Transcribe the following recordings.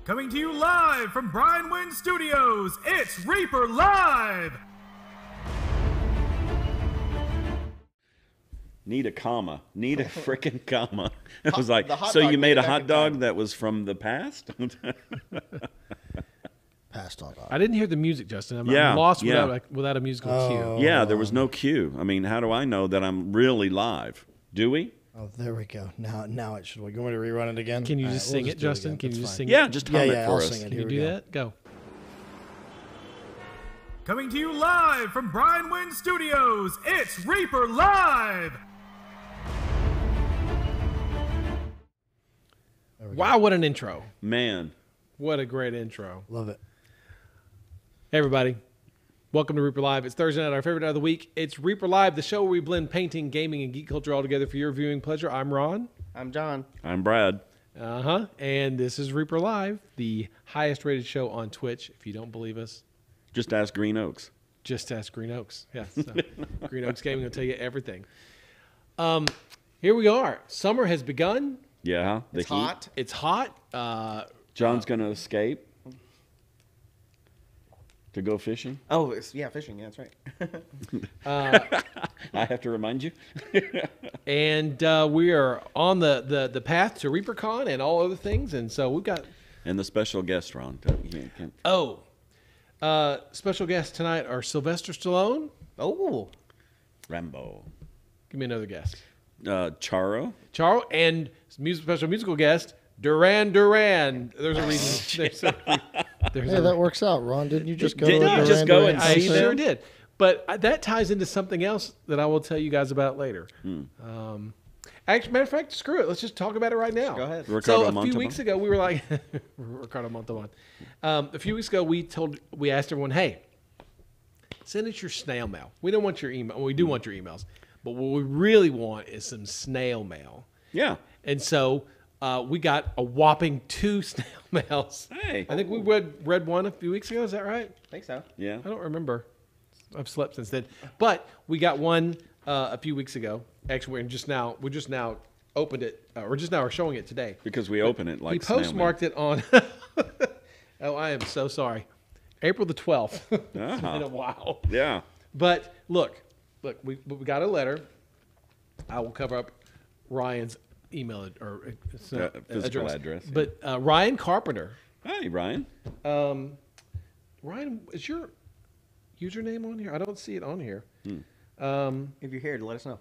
Coming to you live from Brian Wynn Studios, it's Reaper Live! Need a comma. Need a frickin' comma. I was like, so dog you made a back hot in dog time. that was from the past? Past hot dog. I didn't hear the music, Justin. I'm Yeah, lost yeah. without a musical cue. Yeah, there was no cue. I mean, how do I know that I'm really live? Do we? Oh, there we go. Now it should. You want me to rerun it again? Can you All just right, sing we'll it, do Justin? again. Can you That's just fine. sing Yeah, it? just hum it I'll for us. sing it. Can Here you we do go. that? Go. Coming to you live from Brian Wynn Studios, it's Reaper Live! Wow, what an intro. Man. What a great intro. Love it. Hey, everybody. Welcome to Reaper Live. It's Thursday night, our favorite night of the week. It's Reaper Live, the show where we blend painting, gaming, and geek culture all together for your viewing pleasure. I'm Ron. I'm John. I'm Brad. And this is Reaper Live, the highest rated show on Twitch. If you don't believe us, Just ask Green Oaks. just ask Green Oaks. Yeah, so Green Oaks Gaming will tell you everything. Here we are. Summer has begun. Yeah, the It's heat. hot. It's hot. John's going to escape to go fishing. Oh, yeah, fishing. Yeah, that's right. I have to remind you. And we are on the path to ReaperCon and all other things. And so we've got, And the special guest, Ron. special guests tonight are Sylvester Stallone. Oh, Rambo. Give me another guest. Charo. Charles, and special musical guest, Duran Duran. There's a reason. There's Hey, a, that works out, Ron. Didn't you just go? Didn't to you just Duran go Duran and I see concert? sure did. But that ties into something else that I will tell you guys about later. Actually, matter of fact, screw it. Let's just talk about it right now. go ahead. So Ricardo a few Montalban? weeks ago, we were like, Ricardo Montalban. A few weeks ago, we asked everyone, hey, send us your snail mail. We don't want your email. Well, we do want your emails, but what we really want is some snail mail. Yeah. And so we got a whopping 2 snail mails. Hey. I think we read one a few weeks ago. Is that right? I think so. Yeah. I don't remember. I've slept since then. But we got one a few weeks ago. Actually, we just now opened it, or just now are showing it today. Because we open it like We postmarked it on. Oh, I am so sorry. April the 12th. It's been a while. Yeah. But look, we got a letter. I will cover up Ryan's email or Physical address, yeah. But Ryan Carpenter. Hey, Ryan. Ryan, is your username on here? I don't see it on here. If you're here, let us know.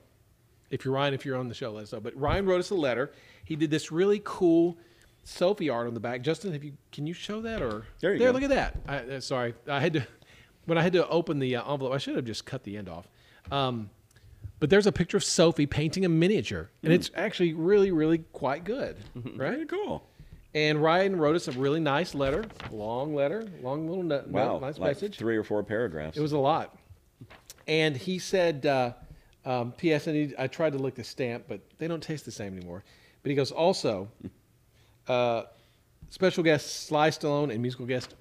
If you're Ryan, if you're on the show, let us know. But Ryan wrote us a letter. He did this really cool Sophie art on the back. Justin, can you show that? Or There you go. Look at that. Sorry, when I had to open the envelope, I should have just cut the end off. But there's a picture of Sophie painting a miniature, and it's actually really, really quite good, right? Very cool. And Ryan wrote us a really nice letter, long little note, Wow. nice like message. 3 or 4 paragraphs. It was a lot. And he said, P.S. I tried to lick the stamp, but they don't taste the same anymore. But he goes, also, special guest Sly Stallone and musical guest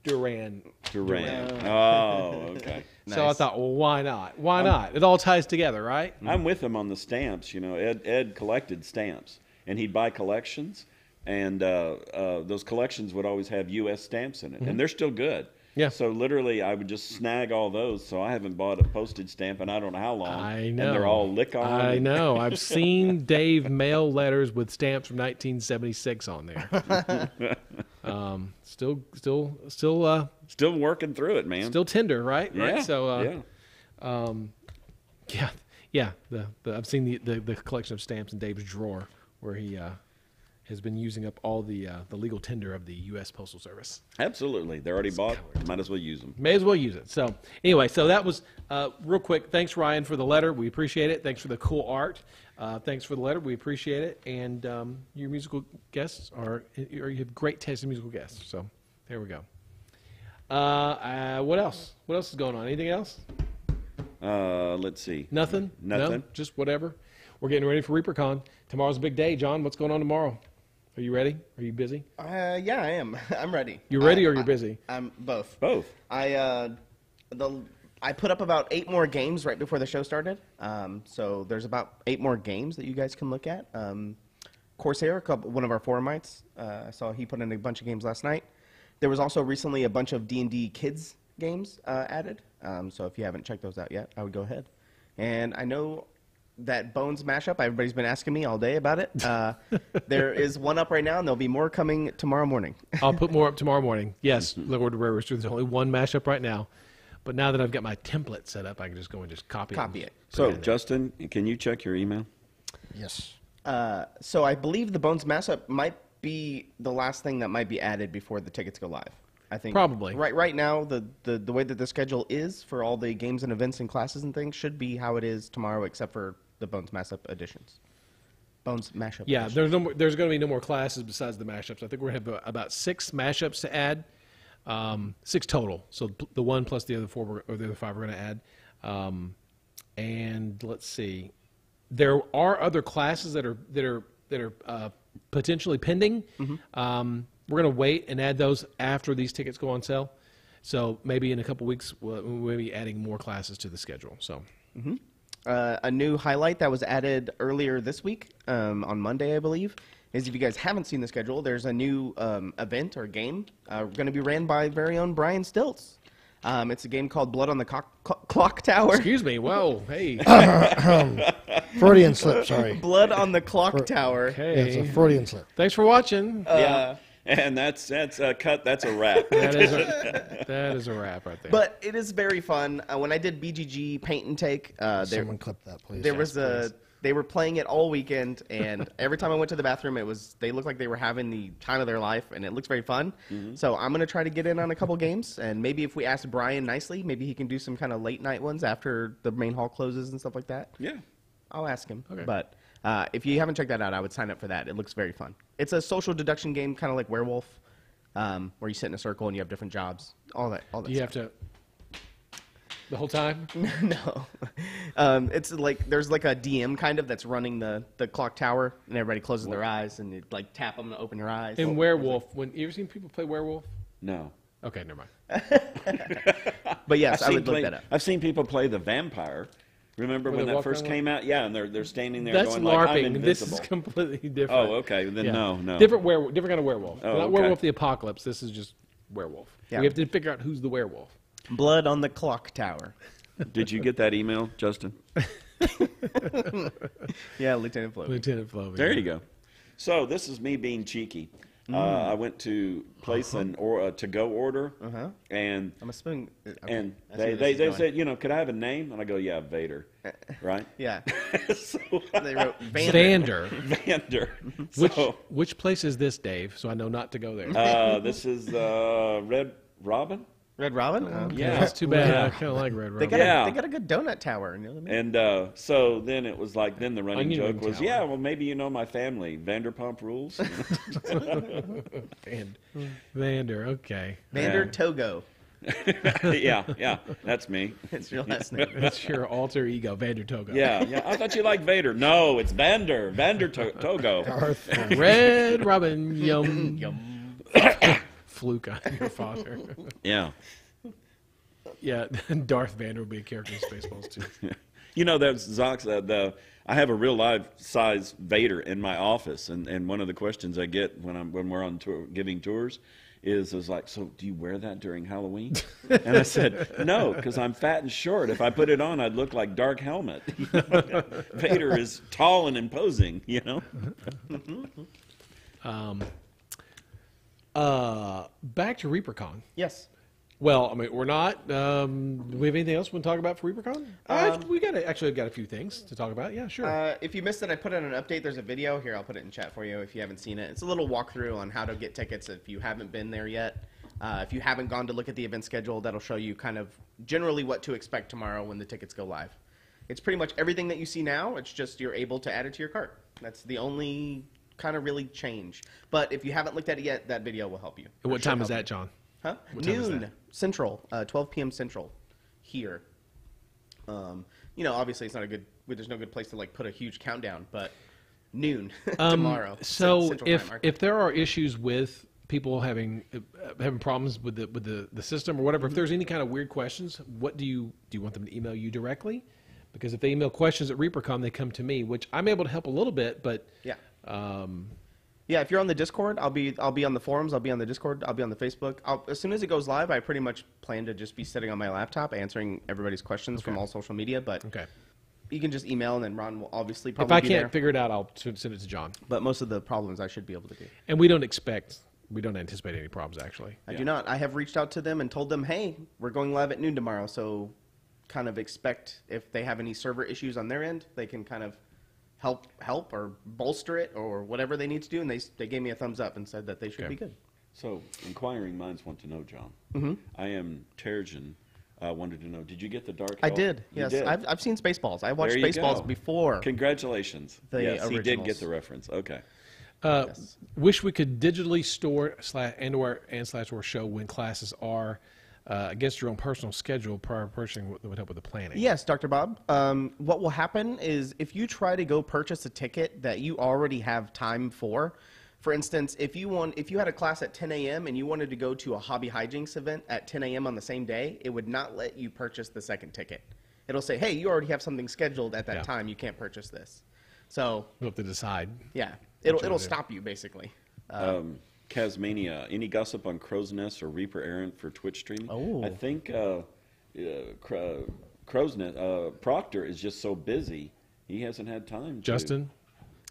Duran. Oh, okay. So I thought, well, why not? Why not? It all ties together, right? I'm with him on the stamps. You know, Ed collected stamps, and he'd buy collections, and those collections would always have U.S. stamps in it, and they're still good. Yeah. So literally, I would just snag all those. So I haven't bought a postage stamp in I don't know how long. I know. And they're all lick on. I know. I've seen Dave mail letters with stamps from 1976 on there. Still working through it, man. Still tender, right? Yeah. Right? So, yeah. yeah. I've seen the collection of stamps in Dave's drawer where he has been using up all the legal tender of the U.S. Postal Service. Absolutely. They're already bought. Might as well use them. May as well use it. So anyway, so that was real quick. Thanks, Ryan, for the letter. We appreciate it. Thanks for the cool art. Thanks for the letter. We appreciate it. And your musical guests you have great taste in musical guests. So there we go. What else? What else is going on? Anything else? Let's see. Nothing? Nothing. No? Just whatever. We're getting ready for ReaperCon. Tomorrow's a big day. John, what's going on tomorrow? Are you ready? Are you busy? Yeah, I am. I'm ready. You're ready or you're busy? I'm both. Both. I put up about 8 more games right before the show started. So there's about 8 more games that you guys can look at. Corsair, one of our forumites. I saw he put in a bunch of games last night. There was also recently a bunch of D&D kids games added. So if you haven't checked those out yet, I would go ahead. And I know that Bones mashup, everybody's been asking me all day about it. There is one up right now, and there'll be more coming tomorrow morning. I'll put more up tomorrow morning. Yes, Lord Rare Rooster, there's only one mashup right now. But now that I've got my template set up, I can just go and just copy it. So, Justin, can you check your email? Yes. So I believe the Bones mashup might be the last thing that might be added before the tickets go live. I think probably right now the way that the schedule is for all the games and events and classes and things should be how it is tomorrow, except for the Bones mashup editions. Bones mashup. Yeah, editions. there's going to be no more classes besides the mashups. I think we're going to have about 6 mashups to add, 6 total. So the one plus the other 4 or the other 5 we're going to add. And let's see, there are other classes that are potentially pending. Mm-hmm. We're going to wait and add those after these tickets go on sale. So maybe in a couple weeks, we'll be adding more classes to the schedule. So, a new highlight that was added earlier this week, on Monday, I believe, is if you guys haven't seen the schedule, there's a new event or game going to be ran by very own Brian Stilts. It's a game called Blood on the Clock Tower. Excuse me. Whoa. Hey. Freudian slip, sorry. Blood on the Clock Tower. Okay. Yeah, it's a Freudian slip. Thanks for watching. Yeah. And that's a cut. That's a wrap. That is a wrap right there. But it is very fun. When I did BGG Paint and Take, Someone clip that, please. there was they were playing it all weekend, and every time I went to the bathroom, they looked like they were having the time of their life, and it looks very fun. Mm-hmm. So I'm gonna try to get in on a couple games, and maybe if we ask Brian nicely, maybe he can do some kind of late night ones after the main hall closes and stuff like that. Yeah, I'll ask him. Okay. But if you haven't checked that out, I would sign up for that. It looks very fun. It's a social deduction game, kind of like Werewolf, where you sit in a circle and you have different jobs. All that. Do you have to the whole time? No. It's like there's like a DM kind of that's running the clock tower, and everybody closes their eyes, and you like tap them to open your eyes. In Werewolf, you ever seen people play Werewolf? no. Okay, never mind. But yes, I would look that up. I've seen people play the vampire. Remember Where when they that walk first around? came out? Yeah, and they're standing there That's going LARPing. like, I'm invisible. This is completely different. Oh, okay. Then no. Different kind of werewolf. Oh, Not okay. Werewolf the Apocalypse. This is just werewolf. Yeah. We have to figure out who's the werewolf. Blood on the clock tower. Did you get that email, Justin? Yeah, Lieutenant Flo. Lieutenant Flo. There you go. So this is me being cheeky. I went to place an to-go order, and I'm assuming. Okay. and I see where they this is said, could I have a name? And I go, yeah, Vader, right? Yeah. So They wrote Vander. Vander. Vander. Which place is this, Dave? So I know not to go there. This is Red Robin. Red Robin? Yeah. That's too bad. Yeah. I kind of like Red They Robin. got, Yeah. they got a good donut tower. You know what I mean? And so then it was like, then the running Onion joke ring was, tower. yeah, well, maybe you know my family, Vanderpump Rules. Vander. Okay. Vander Yeah. Togo. yeah, that's me. It's your last name. That's your alter ego, Vander Togo. Yeah. I thought you liked Vader. No, it's Vander Togo. Red Robin. Yum. Fluke on your father. Yeah. Yeah, Darth Vader would be a character in Spaceballs too. You know, that's Zox. I have a real life size Vader in my office, and one of the questions I get when we're on tour, giving tours is like, so do you wear that during Halloween? And I said, no, because I'm fat and short. If I put it on, I'd look like Dark Helmet. Vader is tall and imposing, you know. Back to ReaperCon. Yes. Well, I mean, we're not. Do we have anything else we want to talk about for ReaperCon? We got a few things to talk about. Yeah, sure. If you missed it, I put in an update. There's a video here. I'll put it in chat for you if you haven't seen it. It's a little walkthrough on how to get tickets if you haven't been there yet. If you haven't gone to look at the event schedule, that'll show you kind of generally what to expect tomorrow when the tickets go live. It's pretty much everything that you see now. It's just you're able to add it to your cart. That's the only kind of really change. But if you haven't looked at it yet, that video will help you. And what time is that, John? Huh? What time is Noon that? Central, 12 p.m. Central, here. Obviously it's not there's no good place to like put a huge countdown, but noon tomorrow. So Central Time, our if there are issues with people having problems with the system or whatever, if there's any kind of weird questions, what do you want them to email you directly? Because if they email questions at ReaperCon, they come to me, which I'm able to help a little bit, but Yeah. Yeah, if you're on the Discord, I'll be on the forums. I'll be on the Discord. I'll be on the Facebook. As soon as it goes live, I pretty much plan to just be sitting on my laptop answering everybody's questions from all social media. But you can just email, and then Ron will obviously probably If I be can't there. figure it out, I'll send it to John. But most of the problems I should be able to do. And we don't anticipate any problems, actually. I do not. I have reached out to them and told them, hey, we're going live at noon tomorrow, so kind of expect if they have any server issues on their end, they can kind of help or bolster it or whatever they need to do. And they gave me a thumbs up and said that they should be good. So, inquiring minds want to know, John. I am Terrigen. Wanted to know, did you get the Dark I Elf? did, You yes. did? I've seen Spaceballs. I watched There you Spaceballs go. before. Congratulations. The Yes, he did originals. get the reference. Okay. Yes. Wish we could digitally store /or show when classes are against your own personal schedule prior to purchasing. That would help with the planning. Yes, Dr. Bob. What will happen is if you try to go purchase a ticket that you already have time for instance, if you had a class at 10 a.m. and you wanted to go to a hobby hijinks event at 10 a.m. on the same day, it would not let you purchase the second ticket. It'll say, hey, you already have something scheduled at that time. You can't purchase this. So We'll have to decide. yeah, it'll stop you basically. Casmania, any gossip on Crow's Nest or Reaper Errant for Twitch streaming? Oh. I think Crow's Nest, Proctor is just so busy, he hasn't had time to. Justin?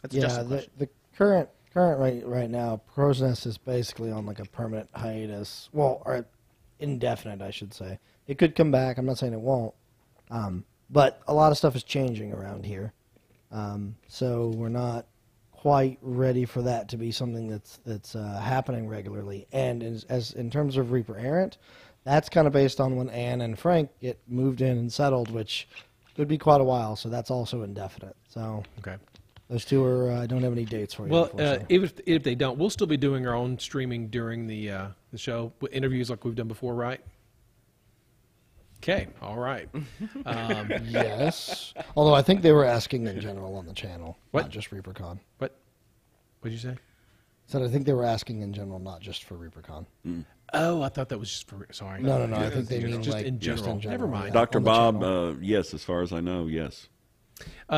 That's just a Yeah, question. the current right now, Crow's Nest is basically on like a permanent hiatus. Well, or indefinite, I should say. It could come back. I'm not saying it won't. But a lot of stuff is changing around here. So we're not quite ready for that to be something that's happening regularly. And as in terms of Reaper Errant, that's kind of based on when Anne and Frank get moved in and settled, which could be quite a while. So that's also indefinite. So Okay. those two are I don't have any dates for you. Well, unfortunately. if they don't, we'll still be doing our own streaming during the show, with interviews like we've done before, right? Okay, all right. Yes. Although I think they were asking in general on the channel, What? not just ReaperCon. What did you say? Said I think they were asking in general, not just for ReaperCon. Oh, I thought that was just for. Sorry. No. I think they mean just like in just general. in general. Never mind. yeah, Dr. on the Bob, channel. yes, as far as I know, yes.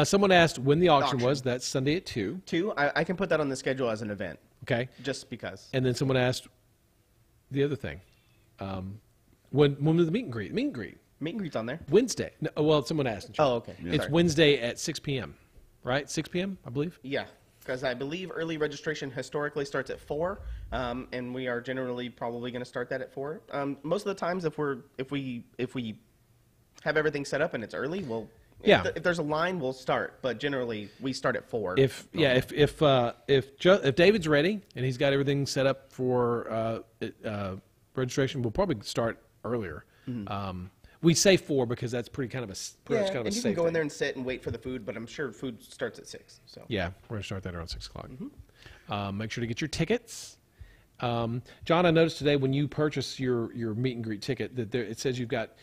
Someone asked when the auction Auction. was. That's Sunday at 2. 2, I can put that on the schedule as an event, Okay. just because. And then someone asked the other thing. When was the meet and greet? Meet and greet. Meet and greet's on there. Wednesday. No, well, someone asked. Oh, okay. It's Sorry. Wednesday at 6 p.m. Right? 6 p.m. I believe. Yeah, because I believe early registration historically starts at 4, and we are generally probably going to start that at 4. Most of the times, if we have everything set up and it's early, we'll. Yeah. If there's a line, we'll start. But generally, we start at 4. If David's ready and he's got everything set up for registration, we'll probably start earlier. We say 4 because that's pretty kind of a yeah, kind of a and you safe can go in thing. there and sit and wait for the food. But I'm sure food starts at 6. So Yeah, we're gonna start that around 6 o'clock. Make sure to get your tickets. John, I noticed today when you purchase your meet and greet ticket that it says you've got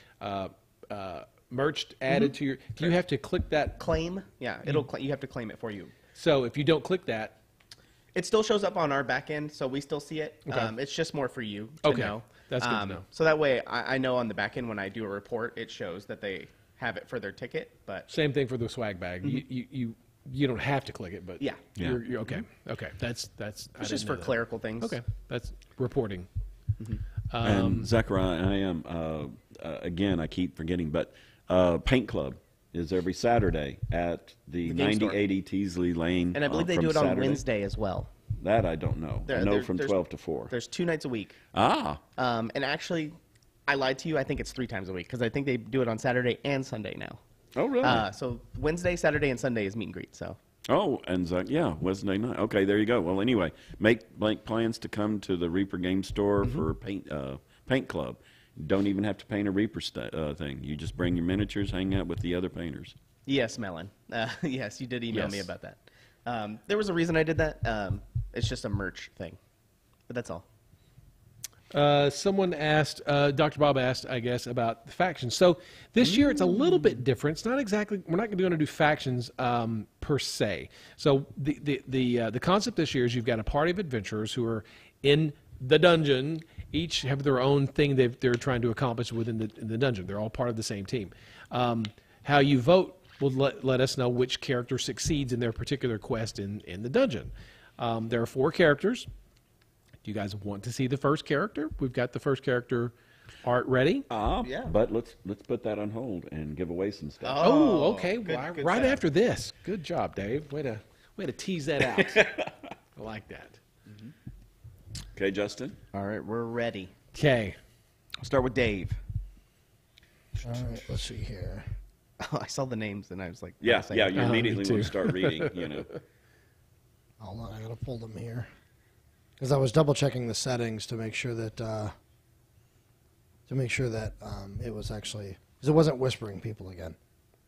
merch added to your. Do you have to click that? claim. Yeah, you have to claim it for you. So if you don't click that, It still shows up on our back end, so we still see it. Okay. It's just more for you to Okay. know. That's good to know. So that way, I know on the back end when I do a report, it shows that they have it for their ticket. But same thing for the swag bag. You don't have to click it, but Yeah. you're okay. Okay, that's. it's just for clerical things. Okay, that's reporting. And Zachariah, I am, again, I keep forgetting, but Paint Club is every Saturday at the game store. 9080 Teasley Lane. And I believe they from do it on Saturday. Wednesday as well. That I don't know. I know from 12 to 4. There's 2 nights a week. Ah, And actually, I lied to you. I think it's 3 times a week because I think they do it on Saturday and Sunday now. oh really? So Wednesday, Saturday, and Sunday is meet and greet. So Oh, and Zach, yeah, Wednesday night. Okay, there you go. Well, anyway, make plans to come to the Reaper Game Store for Paint Club. Don't even have to paint a Reaper thing. You just bring your miniatures, hang out with the other painters. yes, Melon. Yes, you did email me Yes. about that. There was a reason I did that. It's just a merch thing, but that's all. Someone asked, Dr. Bob asked, I guess, about the factions. So this year it's a little bit different. It's not exactly. We're not going to do factions per se. So the concept this year is you've got a party of adventurers who are in the dungeon. Each have their own thing they're trying to accomplish within the dungeon. They're all part of the same team. How you vote will let us know which character succeeds in their particular quest in the dungeon. There are 4 characters. Do you guys want to see the first character? We've got the first character art ready. Yeah. But let's put that on hold and give away some stuff. Oh, okay. Good Right setup. after this. Good job, Dave. Way to tease that out. I like that. Okay, Justin? All right, we're ready. Okay. I'll start with Dave. All right, let's see here. Oh, I saw the names and I was like, Yeah, say yeah, it. you immediately me want too. to start reading, Hold on, I gotta pull them here because I was double checking the settings to make sure that it was actually because it wasn't whispering people again.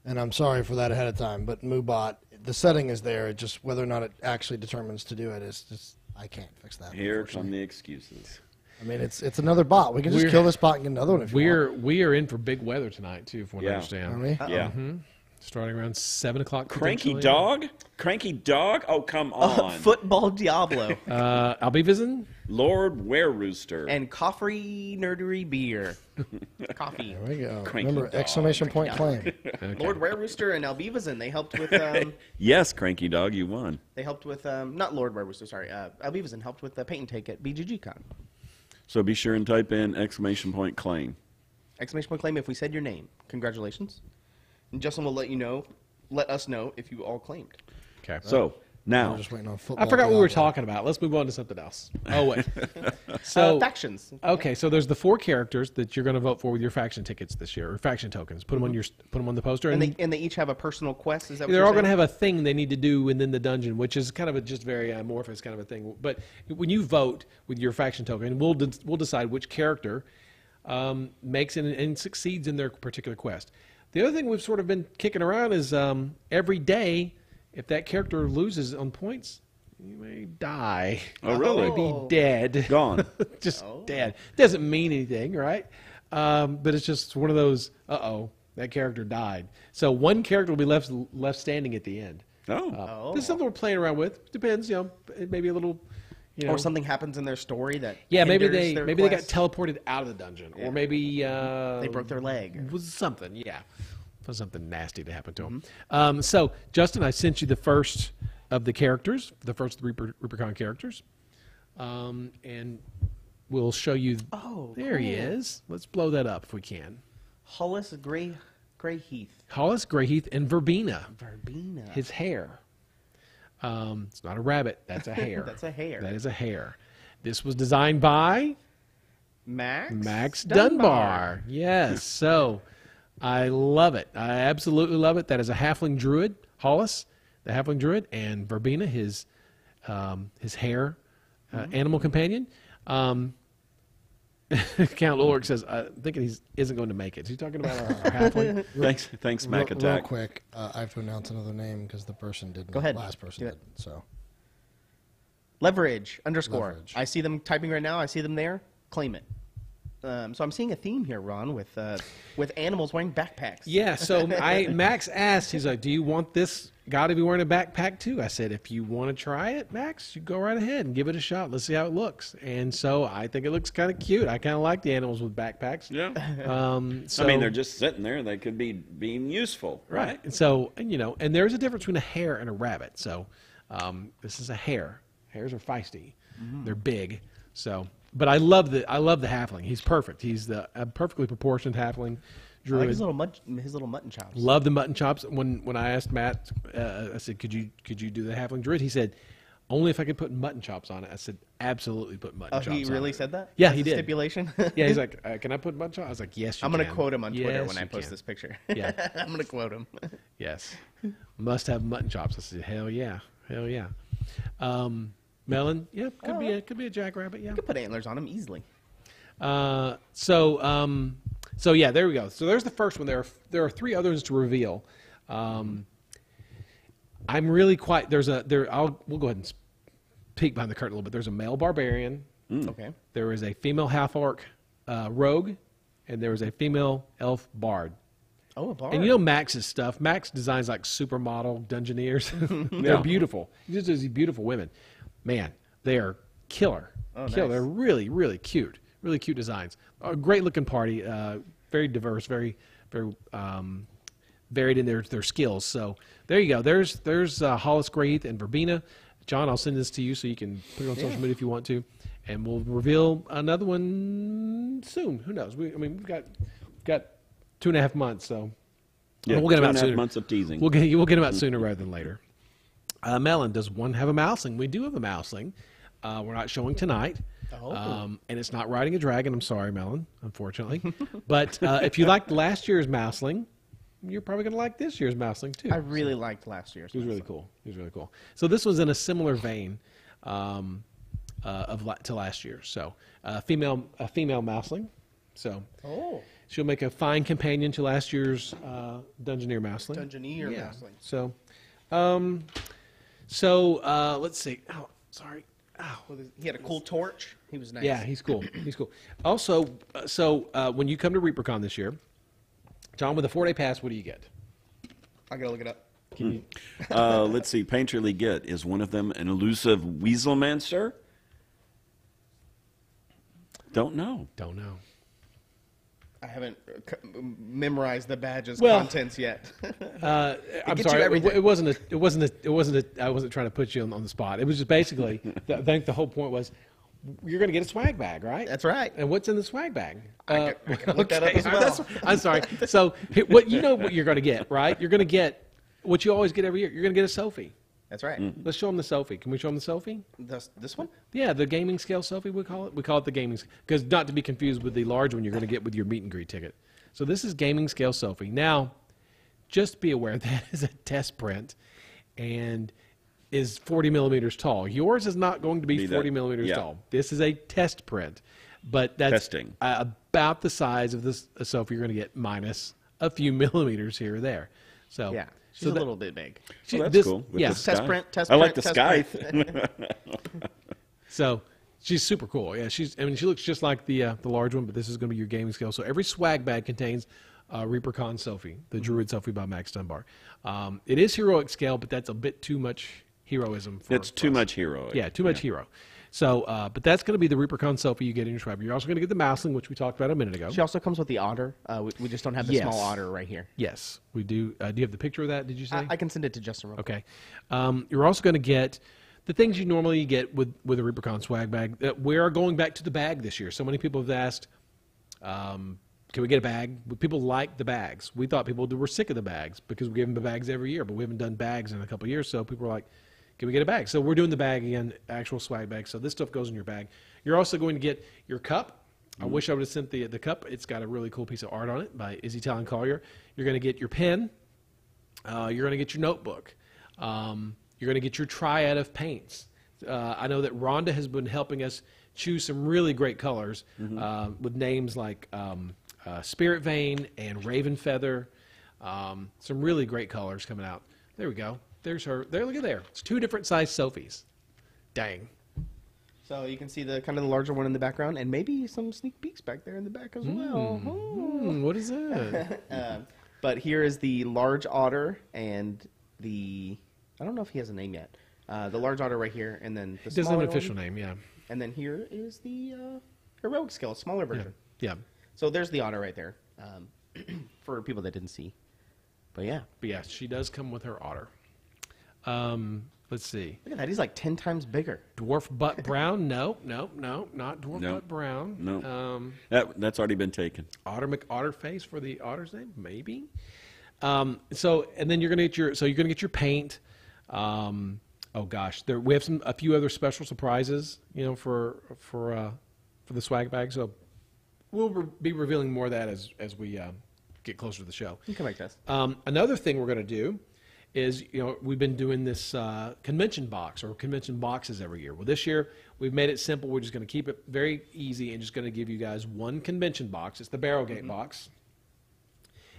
And I'm sorry for that ahead of time, but MooBot, the setting is there. It just whether or not it actually determines to do it is just I can't fix that. Here come unfortunately. the excuses. I mean, it's another bot. We can just kill this bot and get another one if you want. We are in for big weather tonight too, from what I Yeah. Are understand. we? Yeah. Starting around 7 o'clock. Cranky potentially. dog? Cranky dog? Oh, come on. Football Diablo I'll be visiting. Lord Wererooster. and Coffee Nerdery Beer. Coffee. There we go. Cranky Remember, dog. exclamation point claim. Lord Wererooster and Albevazin. They helped with. Yes, Cranky dog, you won. They helped with. Not Lord Wererooster. Sorry. Albevazin helped with the paint and take at BGG-Con. So be sure and type in exclamation point claim. Exclamation point claim if we said your name. Congratulations. And Justin will let us know if you all claimed. Okay. So now, We're just waiting on football. I forgot what we were Diablo. talking about. Let's move on to something else. Oh wait. So Factions. okay, so there's the 4 characters that you're going to vote for with your faction tickets this year, or faction tokens. Put them on the poster, And they each have a personal quest. Is that what they're you're all going to saying? have a thing they need to do within the dungeon, which is kind of just very amorphous kind of a thing. But when you vote with your faction token, we'll decide which character makes it and succeeds in their particular quest. The other thing we've sort of been kicking around is every day, if that character loses on points, you may die. Oh, really? Be dead. Gone. Just dead. Doesn't mean anything, right? But it's just one of those, that character died. So one character will be left standing at the end. Oh. This is something we're playing around with. Depends, maybe a little, Or something happens in their story that Yeah, maybe hinders they their got quest. teleported out of the dungeon, or maybe They broke their leg. was something, yeah, was something nasty to happen to them. Mm-hmm. So, Justin, I sent you the first of the characters, the first Reapercon characters, and we'll show you. Oh, there he cool. is. Let's blow that up if we can. Hollis Gray Heath. Hollis, Greyheath, and Verbena. Verbena. His hair. It's not a rabbit. That's a hare. That's a hare. That is a hare. This was designed by Max Dunbar. Yes. So I love it. I absolutely love it. That is a halfling druid, Hollis, the halfling druid, and Verbena, his hare animal companion. Count Ulrich says, I'm thinking he isn't going to make it. Is he talking about our halfling? Thanks, Mac Real Attack. quick, I have to announce another name because the person didn't. Go ahead. Last person Do it. did. So Leverage _ Leverage. I see them typing right now. I see them there. Claim it. So I'm seeing a theme here, Ron, with animals wearing backpacks. Yeah, so Max asked, he's like, do you want this guy to be wearing a backpack too? I said, if you want to try it, Max, you go right ahead and give it a shot. Let's see how it looks. And so I think it looks kind of cute. I kind of like the animals with backpacks. Yeah. So, I mean, they're just sitting there. They could be being useful, right? And so, and there's a difference between a hare and a rabbit. So this is a hare. Hares are feisty. They're big. So, but I love the halfling. He's perfect. He's a perfectly proportioned halfling I druid. like his little mutton chops. Love the mutton chops. When I asked Matt, I said, "Could you do the halfling druid?" He said, "Only if I could put mutton chops on it." I said, "Absolutely, put mutton Oh, chops." he on really it. said that? Yeah, That's he a did. Stipulation. Yeah, he's like, "Can I put mutton chops?" I was like, "Yes, you I'm going to can." quote him on Twitter Yes, when I you post can. this picture. Yeah. I'm going to quote him. Yes, must have mutton chops. I said, "Hell yeah, hell yeah." Melon, yeah, could be a jackrabbit. Yeah. You could put antlers on him easily. So yeah, there we go. So there's the first one. There are 3 others to reveal. I'm really quite we'll go ahead and peek behind the curtain a little bit. There's a male barbarian. Okay. There is a female half orc rogue, and there is a female elf bard. Oh, a bar. And Max's stuff. Max designs like supermodel dungeoneers. They're beautiful. He just does these beautiful women. Man, they are killer. Oh, Killer. nice. They're really, really cute. Really cute designs. A great looking party. Very diverse. Very, very varied in their skills. So there you go. There's Hollis Graith and Verbena. John, I'll send this to you so you can put it on social media if you want to, and we'll reveal another one soon. Who knows? We've got 2.5 months, so Yeah, we'll get them out 2.5 sooner. months of teasing. We'll get them out sooner rather than later. Melon, does one have a mouseling? We do have a mouseling. We're not showing tonight. And it's not riding a dragon. I'm sorry, Melon, unfortunately. But if you liked last year's mouseling, you're probably going to like this year's mouseling too. I really liked last year's. It was really cool. So this was in a similar vein to last year. So a female mouseling. So she'll make a fine companion to last year's Dungeoneer mouseling. Dungeoneer mouseling. So let's see. Oh, sorry. Ow. He had a cool torch. He was nice. Yeah, he's cool. Also, when you come to ReaperCon this year, John, with a 4-day pass, what do you get? I gotta look it up. Let's see. Painterly Get, is one of them an elusive Weaselmancer? Don't know. I haven't memorized the badge's Well, contents yet. I'm gets you sorry. everything. It wasn't. I wasn't trying to put you on the spot. It was just basically. I think the whole point was, you're going to get a swag bag, right? That's right. And what's in the swag bag? I can look that up as well. I'm sorry. So what you're going to get, right? You're going to get what you always get every year. You're going to get a Sophie. That's right. Let's show them the Sophie. Can we show them the Sophie? This one? Yeah, the gaming scale Sophie, we call it. We call it the gaming, because not to be confused with the large one you're going to get with your meet and greet ticket. So this is gaming scale Sophie. Now, just be aware that is a test print and is 40 millimeters tall. Yours is not going to be 40 millimeters tall. This is a test print, but that's Testing. About the size of this Sophie you're going to get, minus a few millimeters here or there. So Yeah. She's a little bit big. Well, that's cool. With Yeah. the Test sky. print, I like the test sky. print. So she's super cool. Yeah, she looks just like the large one, but this is going to be your gaming scale. So every swag bag contains ReaperCon Sophie, the Druid Sophie by Max Dunbar. It is heroic scale, but that's a bit too much heroism. It's too much hero. Yeah, too much hero. So, but that's going to be the ReaperCon Sophie you get in your swag bag. You're also going to get the mouseling, which we talked about a minute ago. She also comes with the otter. We just don't have the small otter right here. Yes, we do. Do you have the picture of that? Did you say? I can send it to Justin real quick. Okay. You're also going to get the things you normally get with a ReaperCon swag bag. We are going back to the bag this year. So many people have asked, can we get a bag? People like the bags. We thought people were sick of the bags because we give them the bags every year, but we haven't done bags in a couple of years. So people are like, can we get a bag? So we're doing the bag again, actual swag bag. So this stuff goes in your bag. You're also going to get your cup. I wish I would have sent the cup. It's got a really cool piece of art on it by Izzy Talon Collier. You're going to get your pen. You're going to get your notebook. You're going to get your triad of paints. I know that Rhonda has been helping us choose some really great colors with names like Spirit Vein and Raven Feather. Some really great colors coming out. There we go. There's her. There, look at there. It's 2 different size Sophies. Dang. So you can see the kind of the larger one in the background, and maybe some sneak peeks back there in the back as well. What is that? But here is the large otter and the. I don't know if he has a name yet. The large otter right here, and then the It doesn't have smaller an official one. name, yeah. And then here is the heroic scale, smaller version. Yeah. So there's the otter right there, for people that didn't see. But yeah, But yeah, she does come with her otter. Let's see. look at that. He's like 10 times bigger. Dwarf Butt Brown? No, not Dwarf No. Butt Brown. No. That's already been taken. Otter McOtterface for the otter's name, maybe. So and then you're gonna get your paint. Oh gosh, we have a few other special surprises, for the swag bag. So we'll be revealing more of that as we get closer to the show. You can make this. Another thing we're gonna do is, we've been doing this convention box or convention boxes every year. Well, this year we've made it simple. We're just going to keep it very easy and just going to give you guys one convention box. It's the Barrowgate box.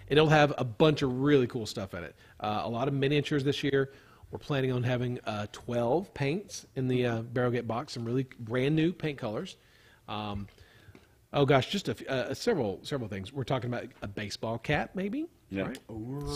And it'll have a bunch of really cool stuff in it. A lot of miniatures this year. We're planning on having 12 paints in the Barrowgate box, some really brand new paint colors. Oh gosh, just several things. We're talking about a baseball cap, maybe. Yeah. Right?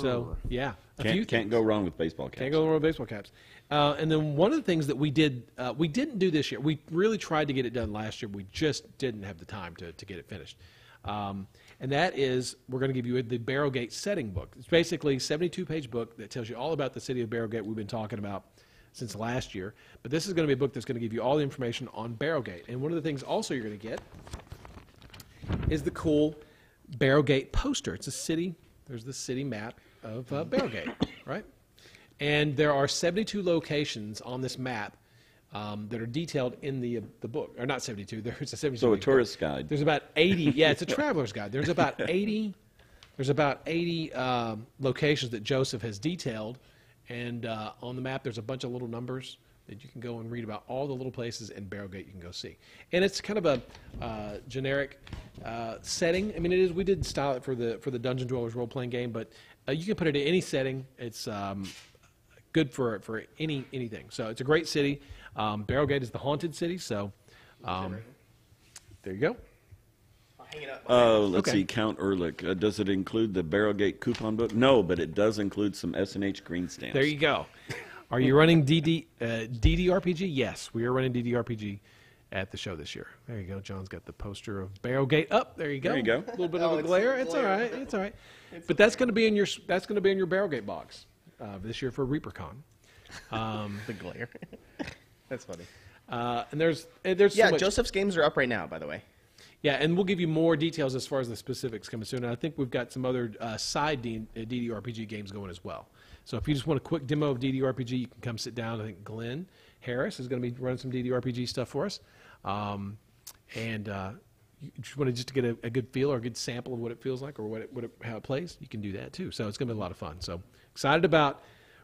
So yeah, Can't go wrong with baseball caps. Can't go wrong with baseball caps. And then one of the things that we didn't do this year. We really tried to get it done last year. We just didn't have the time to get it finished. And that is, we're going to give you the Barrowgate setting book. It's basically a 72-page book that tells you all about the city of Barrowgate we've been talking about since last year. But this is going to be a book that's going to give you all the information on Barrowgate. And one of the things also you're going to get is the cool Barrowgate poster. It's a city. There's the city map of Barrowgate, right? And there are 72 locations on this map that are detailed in the book, or not 72. There's a 72. So a tourist guide. There's about 80. Yeah, it's a traveler's guide. There's about 80. There's about 80 locations that Joseph has detailed, and on the map there's a bunch of little numbers that you can go and read about all the little places in Barrowgate you can go see. And it's kind of a generic setting. I mean, it is. We did style it for the Dungeon Dwellers role playing game, but you can put it in any setting. It's good for anything. So it's a great city. Barrowgate is the haunted city, so there you go. Hang it up. Let's see, Count Ehrlich. Does it include the Barrowgate coupon book? No, but it does include some S&H green stamps. There you go. Are you running DDRPG? Yes, we are running DDRPG at the show this year. There you go. John's got the poster of Barrowgate up. There you go. There you go. A little bit of a glare. It's all right. It's all right. But that's going to be in your Barrowgate box this year for ReaperCon. The glare. That's funny. And there's Yeah, so much. Joseph's games are up right now, by the way. Yeah, and we'll give you more details as far as the specifics coming soon. And I think we've got some other side DDRPG games going as well. So if you just want a quick demo of DDRPG, you can come sit down. I think Glenn Harris is going to be running some DDRPG stuff for us. And you just want to get a good feel or a good sample of what it feels like or how it plays, you can do that too. So it's going to be a lot of fun. So excited about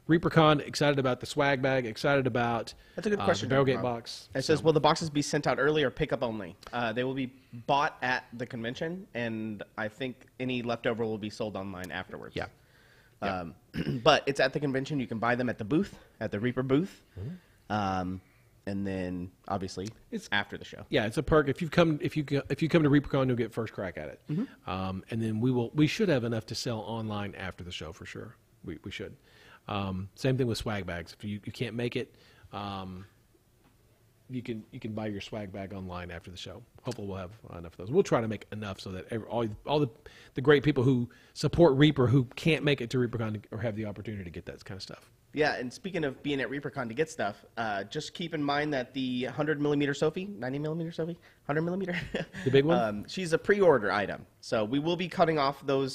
ReaperCon, excited about the swag bag, excited about That's a good question, the Barrowgate Rob. box. It says, will the boxes be sent out early or pickup only? They will be bought at the convention, and I think any leftover will be sold online afterwards. Yeah. But it's at the convention. You can buy them at the booth, at the Reaper booth. Mm-hmm. And then, obviously, it's after the show. Yeah, it's a perk. If you come to ReaperCon, you'll get first crack at it. Mm-hmm. And then we should have enough to sell online after the show for sure. We should. Same thing with swag bags. If you can't make it, you can buy your swag bag online after the show. Hopefully we'll have enough of those. We'll try to make enough so that all the great people who support Reaper who can't make it to ReaperCon or have the opportunity to get that kind of stuff. Yeah, and speaking of being at ReaperCon to get stuff, just keep in mind that the 100mm Sophie, 90mm Sophie, 100mm, The big one? she's a pre-order item. So we will be cutting off the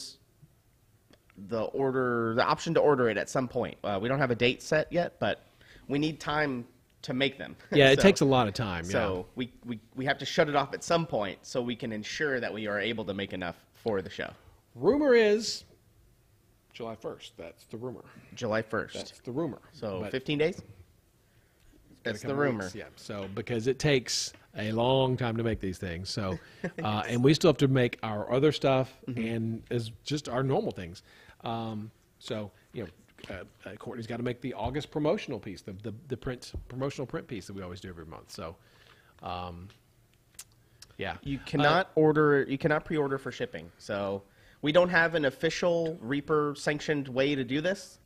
option to order it at some point. We don't have a date set yet, but we need time to make them. Yeah, it takes a lot of time. So we have to shut it off at some point so we can ensure that we are able to make enough for the show. Rumor is July 1st. That's the rumor. July 1st. That's the rumor. So But 15 days? it's That's gonna the come rumor. weeks, yeah. So because it takes a long time to make these things. So and we still have to make our other stuff and as just our normal things. So Courtney's got to make the August promotional piece, the promotional print piece that we always do every month. So, yeah, You cannot order. You cannot pre-order for shipping. So we don't have an official Reaper sanctioned way to do this.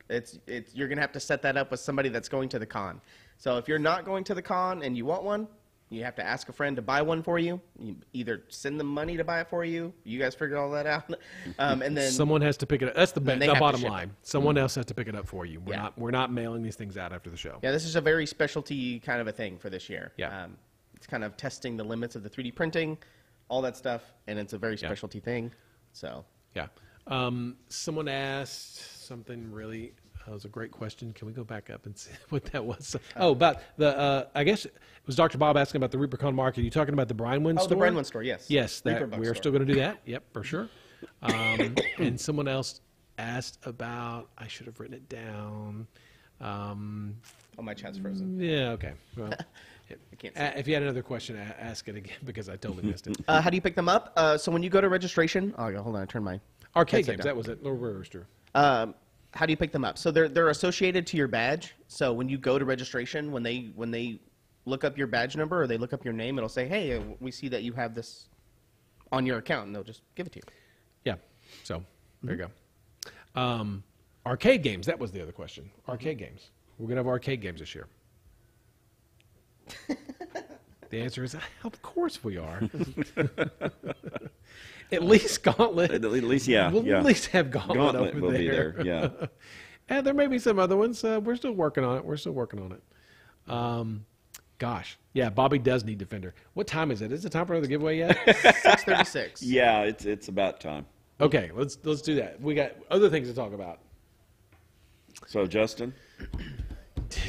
You're gonna have to set that up with somebody that's going to the con. So if you're not going to the con and you want one, you have to ask a friend to buy one for you. You either send them money to buy it for you. You guys figure all that out, and then someone has to pick it up. That's the then they have to bottom ship line. Someone else has to pick it up for you. Yeah. We're not mailing these things out after the show. Yeah, this is a very specialty kind of a thing for this year. Yeah. It's kind of testing the limits of the 3D printing, all that stuff, and it's a very specialty thing. So Yeah. Someone asked something really. That was a great question. Can we go back up and see what that was? About the. I guess it was Dr. Bob asking about the ReaperCon market. Are you talking about the Brinewood store? the Brinewood store, yes. Yes, Reaper Book we are store. still going to do that. Yep, for sure. And someone else asked about. I should have written it down. Oh, my chat's frozen. Yeah. Okay. Well, I can't see. if you had another question, ask it again because I totally missed it. How do you pick them up? So when you go to registration, hold on, I turned my Arcade headset games. down. That was it. Little Rooster. How do you pick them up? So they're associated to your badge. So when you go to registration, when they look up your badge number or they look up your name, it'll say, "Hey, we see that you have this on your account, and they'll just give it to you. Yeah. So there you go. Arcade games. That was the other question. Arcade games. We're gonna have arcade games this year. The answer is, of course we are. At least Gauntlet. At least, yeah. We'll yeah. at least have Gauntlet over will there. be there, yeah. And there may be some other ones. We're still working on it. Gosh. Yeah, Bobby does need Defender. What time is it? Is it time for another giveaway yet? 6:36. Yeah, it's about time. Okay, let's do that. We got other things to talk about. So, Justin?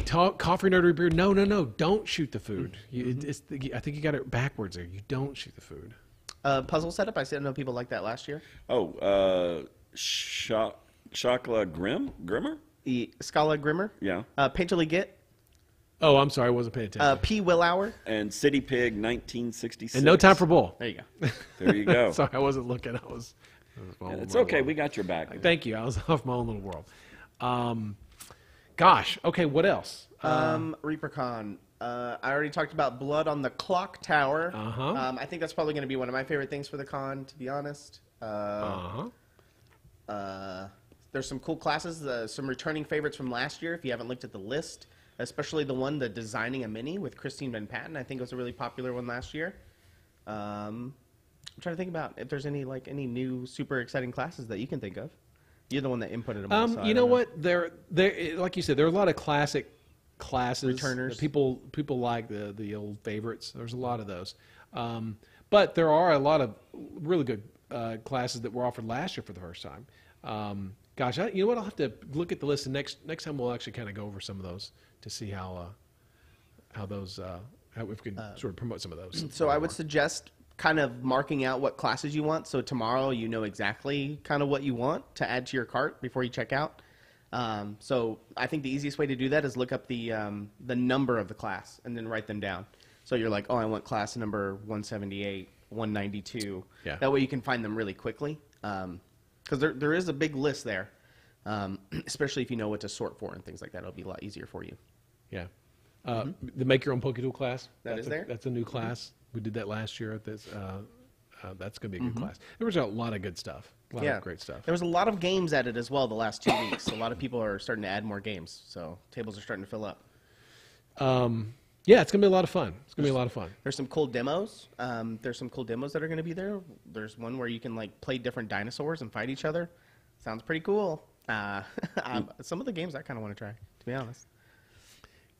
Talk coffee nerdery beer. No. Don't shoot the food. I think you got it backwards there. You don't shoot the food. Puzzle setup. I know people like that last year. Oh, Shakla Grimmer? Scala Grimmer. Yeah. Painterly Git. Oh, I'm sorry. I wasn't paying attention. P. Willauer. And City Pig 1966. And No Time for Bull. There you go. There you go. Sorry, I wasn't looking. I was It's okay. We got your back. Thank you. I was off my own little world. Gosh. Okay, what else? ReaperCon. I already talked about Blood on the Clock Tower. I think that's probably going to be one of my favorite things for the con, to be honest. There's some cool classes, some returning favorites from last year, if you haven't looked at the list, especially the Designing a Mini with Christine Van Patten. I think it was a really popular one last year. I'm trying to think about if there's any new super exciting classes that you can think of. You're the one that inputted them all, so you know what? There, like you said, there are a lot of classic classes. Returners. People like the old favorites. There's a lot of those. But there are a lot of really good classes that were offered last year for the first time. Gosh, you know what? I'll have to look at the list, and next time we'll actually kind of go over some of those to see how we can sort of promote some of those. So I would suggest kind of marking out what classes you want, so tomorrow you know exactly kind of what you want to add to your cart before you check out. So I think the easiest way to do that is look up the number of the class and then write them down. So you're like, oh, I want class number 178, 192. Yeah. That way you can find them really quickly. Because there is a big list there, especially if you know what to sort for and things like that. It'll be a lot easier for you. Yeah. The Make Your Own Poke Tool class. Is there? That's a new class. We did that last year at this. That's going to be a good class. There was a lot of good stuff. A lot of great stuff. There was a lot of games added as well the last 2 weeks. A lot of people are starting to add more games, so tables are starting to fill up. Yeah, it's going to be a lot of fun. There's some cool demos. There's some cool demos that are going to be there. There's one where you can play different dinosaurs and fight each other. Sounds pretty cool. Some of the games I kind of want to try, to be honest.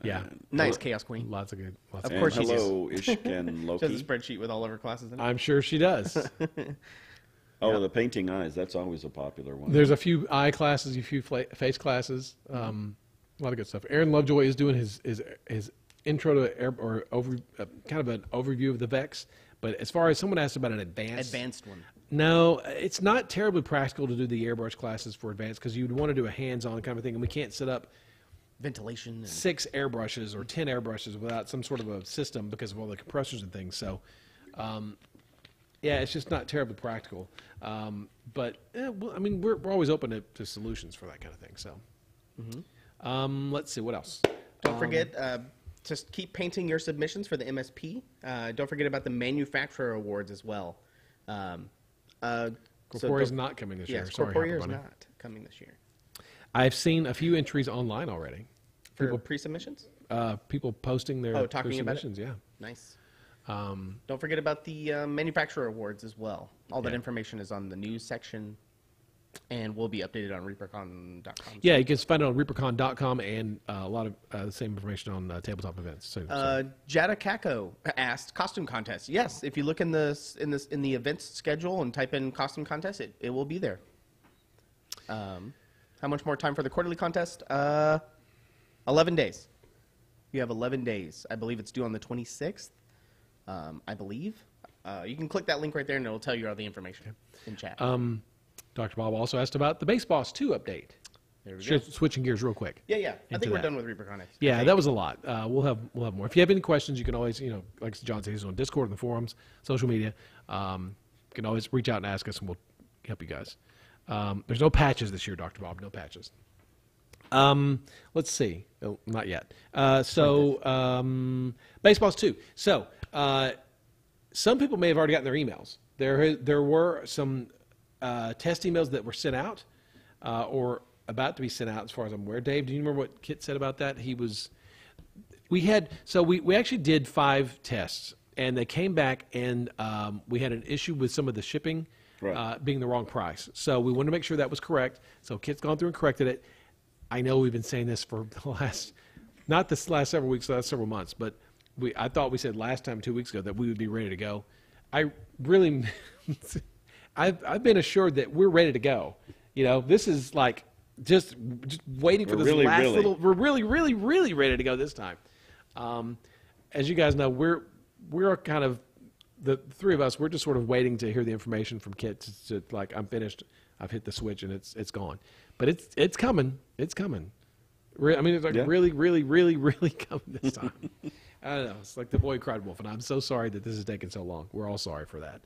Yeah. Nice, Chaos Queen. Lots of good. Of course she's hello, Ishken Loki. She has a spreadsheet with all of her classes in it. I'm sure she does. Oh, the painting eyes. That's always a popular one. There's a few eye classes, a few face classes. A lot of good stuff. Aaron Lovejoy is doing his intro to kind of an overview of the Vex. But as far as someone asked about an advanced one. No, it's not terribly practical to do the airbrush classes for advanced because you'd want to do a hands-on kind of thing, and we can't set up ventilation and 6 airbrushes or 10 airbrushes without some sort of a system because of all the compressors and things. So, yeah, it's just not terribly practical. But I mean, we're always open to solutions for that kind of thing. So, let's see what else. Don't forget. Just keep painting your submissions for the MSP. Don't forget about the manufacturer awards as well. Corporea's not coming this year. Yes, Sorry, Corporea is Bunny. not coming this year. I've seen a few entries online already. For pre-submissions? People posting their, talking their about submissions. Yeah. Nice. Don't forget about the manufacturer awards as well. All that Yeah. information is on the news section, and will be updated on reapercon.com. Yeah, you can find it on reapercon.com and a lot of the same information on tabletop events. So, Jada Kako asked costume contest. Yes, if you look in the events schedule and type in costume contest, it will be there. How much more time for the quarterly contest? 11 days. You have 11 days. I believe it's due on the 26th. I believe. You can click that link right there, and it'll tell you all the information in chat. Dr. Bob also asked about the Base Boss 2 update. There we go. Switching gears real quick. Yeah. I think we're that. done with ReaperCon. Yeah, that was a lot. We'll have more. If you have any questions, you can always, like John says, on Discord, on the forums, social media. You can always reach out and ask us, and we'll help you guys. There's no patches this year, Dr. Bob. No patches. Let's see. Oh, not yet. Baseballs 2. So, some people may have already gotten their emails There were some test emails that were sent out or about to be sent out, as far as I'm aware. Dave, do you remember what Kit said about that? We actually did 5 tests, and they came back, and we had an issue with some of the shipping being the wrong price. So we wanted to make sure that was correct. So Kit's gone through and corrected it. I know we've been saying this for the last several weeks, the last several months, but I thought we said last time 2 weeks ago that we would be ready to go. I really, I've been assured that we're ready to go. You know, this is like just waiting for this last little. We're really ready to go this time. As you guys know, we're kind of the 3 of us. We're just sort of waiting to hear the information from Kit to like, I'm finished. I've hit the switch and it's gone. But it's coming. It's coming. I mean, it's like really coming this time. I don't know. It's like the boy who cried wolf, and I'm so sorry that this is taking so long. We're all sorry for that.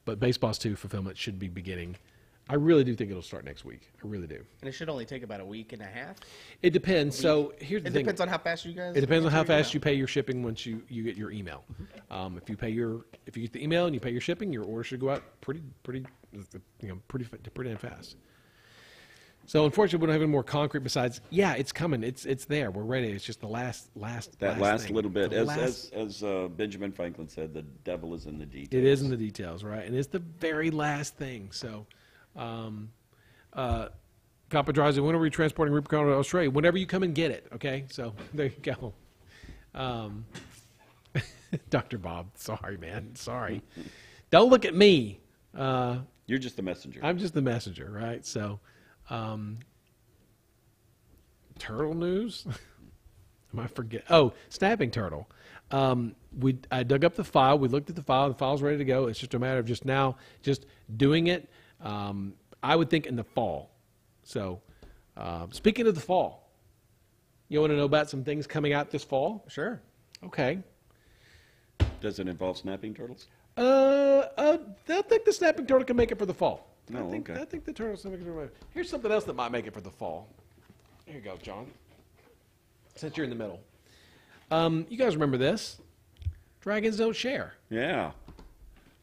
But Baseballs 2 fulfillment should be beginning. I really do think it'll start next week. I really do. And it should only take about a week and a half? It depends. So here's the thing. It depends on how fast you guys... It depends on how fast you pay your shipping once you get your email. If you get the email and you pay your shipping, your order should go out pretty damn fast. So unfortunately, we don't have any more concrete besides, it's coming. It's there. We're ready. It's just the last thing. Little bit. As Benjamin Franklin said, the devil is in the details. It is in the details, right? And it's the very last thing. So, Capadrazi, when are we transporting Reaper to Australia? Whenever you come and get it, okay? So there you go. Dr. Bob, sorry, man. Sorry. Don't look at me. You're just the messenger. I'm just the messenger, right? So... turtle news. I forget. Oh, snapping turtle. I dug up the file. We looked at the file. The file's ready to go. It's just a matter of just doing it. I would think in the fall. So, speaking of the fall, you want to know about some things coming out this fall? Sure. Okay. Does it involve snapping turtles? I think the snapping turtle can make it for the fall. No, I think the turtle's going to make it. Here's something else that might make it for the fall. Here you go, John. Since you're in the middle. You guys remember this? Dragons don't share. Yeah.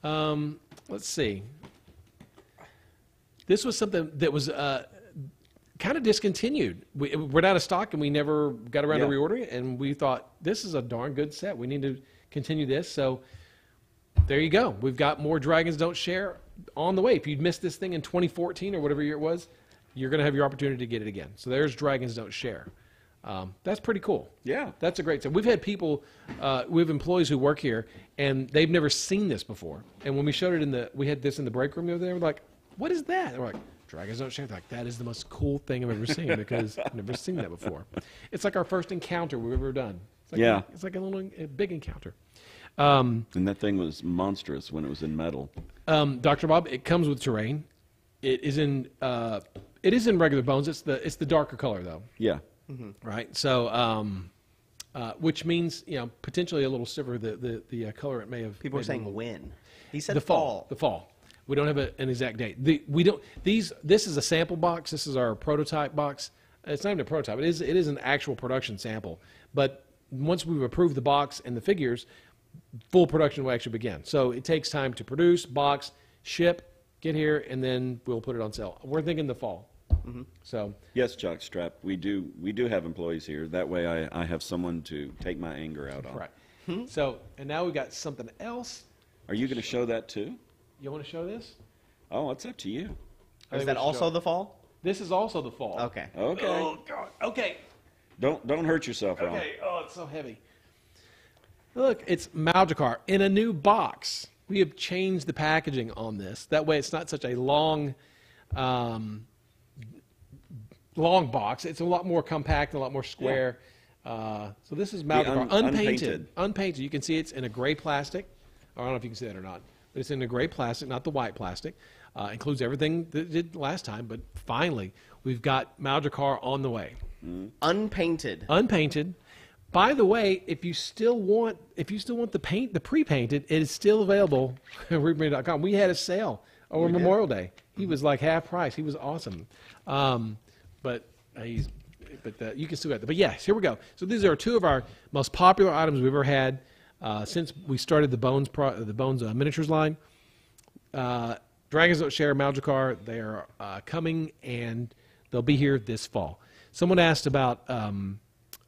Let's see. This was something that was kind of discontinued. We're out of stock, and we never got around to reordering it, and we thought, this is a darn good set. We need to continue this. So there you go. We've got more Dragons Don't Share on the way. If you'd missed this thing in 2014 or whatever year it was, you're going to have your opportunity to get it again. So there's Dragons Don't Share. That's pretty cool. Yeah. That's a great set. We've had people, we have employees who work here, and they've never seen this before. And when we showed it we had this in the break room the other day, we're like, what is that? And we're like, Dragons Don't Share. They're like, that is the most cool thing I've ever seen because I've never seen that before. It's like our first encounter we've ever done. It's like a big encounter. And that thing was monstrous when it was in metal. Dr. Bob, it comes with terrain. It is in regular bones. It's the darker color though. Yeah. Mm-hmm. Right. So, which means potentially a little stiffer the color it may have. People are saying when. He said the fall. The fall. We don't have an exact date. This is a sample box. This is our prototype box. It's not even a prototype. It is an actual production sample. But once we've approved the box and the figures, full production will actually begin. So it takes time to produce, box, ship, get here, and then we'll put it on sale. We're thinking the fall. Mm-hmm. So yes, Jockstrap, we do have employees here. That way I have someone to take my anger out on. Right. Mm-hmm. So, and now we've got something else. Are you going to show that too? You want to show this? Oh, it's up to you. Is that also the fall? This is also the fall. Okay. Okay. Oh, God. Okay. Don't hurt yourself, Ron. Okay. Oh, it's so heavy. Look, it's Maldekar in a new box. We have changed the packaging on this. That way it's not such a long box. It's a lot more compact, a lot more square. Yeah. So this is Maldekar, unpainted. You can see it's in a gray plastic. I don't know if you can see that or not. But it's in a gray plastic, not the white plastic. Includes everything that it did last time. But finally, we've got Maldekar on the way. Mm. Unpainted. Unpainted. By the way, if you still want the paint, the pre-painted, it is still available at reaperlive.com. We had a sale over Memorial Day. He was like half price. He was awesome. But you can still get that. But yes, here we go. So these are two of our most popular items we've ever had. since we started the Bones miniatures line. Dragons Don't Share Magikarp, they are coming, and they'll be here this fall. Someone asked about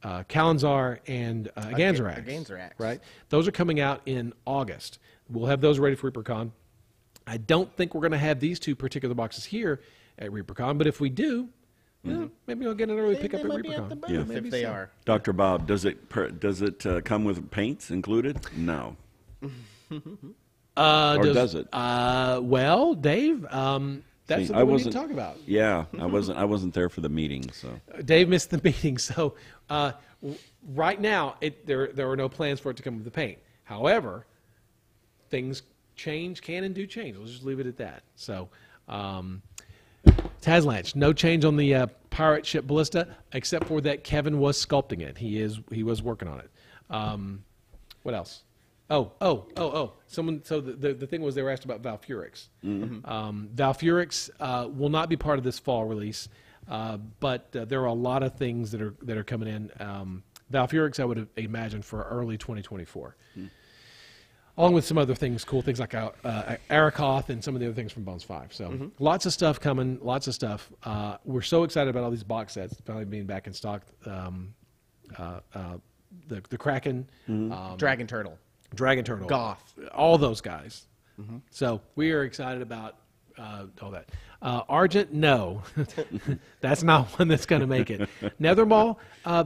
Kalanzar and Ganzarax. Right? Those are coming out in August. We'll have those ready for ReaperCon. I don't think we're going to have these two particular boxes here at ReaperCon, but if we do, maybe I'll get an early pickup at ReaperCon. Yeah. If they are. Dr. Bob, does it come with paints included? No. Or does it? Well, Dave, that's See, what we need to talk about. Yeah, I wasn't there for the meeting, so. Dave missed the meeting, so right now there are no plans for it to come with the paint. However, things can and do change. We'll just leave it at that. So, Tazlanch, no change on the pirate ship Ballista, except for that Kevin was sculpting it. He was working on it. What else? Oh! Someone. So the thing was, they were asked about Valfurix. Valfurix will not be part of this fall release, but there are a lot of things that are coming in. Valfurix, I would imagine, for early 2024. Along with some other things, cool things like Arakoth and some of the other things from Bones 5. So lots of stuff coming, lots of stuff. We're so excited about all these box sets finally being back in stock. The Kraken, Dragon Turtle, Goth, all those guys. So we are excited about all that. Argent, no, that's not one that's going to make it. Nethermaw,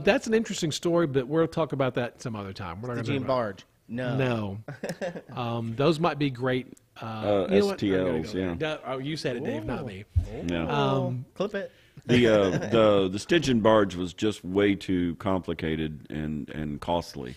that's an interesting story, but we'll talk about that some other time. We're not the Gene Barge. No. Those might be great. STLs, yeah. Oh, you said it, Dave, not me. Yeah. Clip it. The Stygian barge was just way too complicated and costly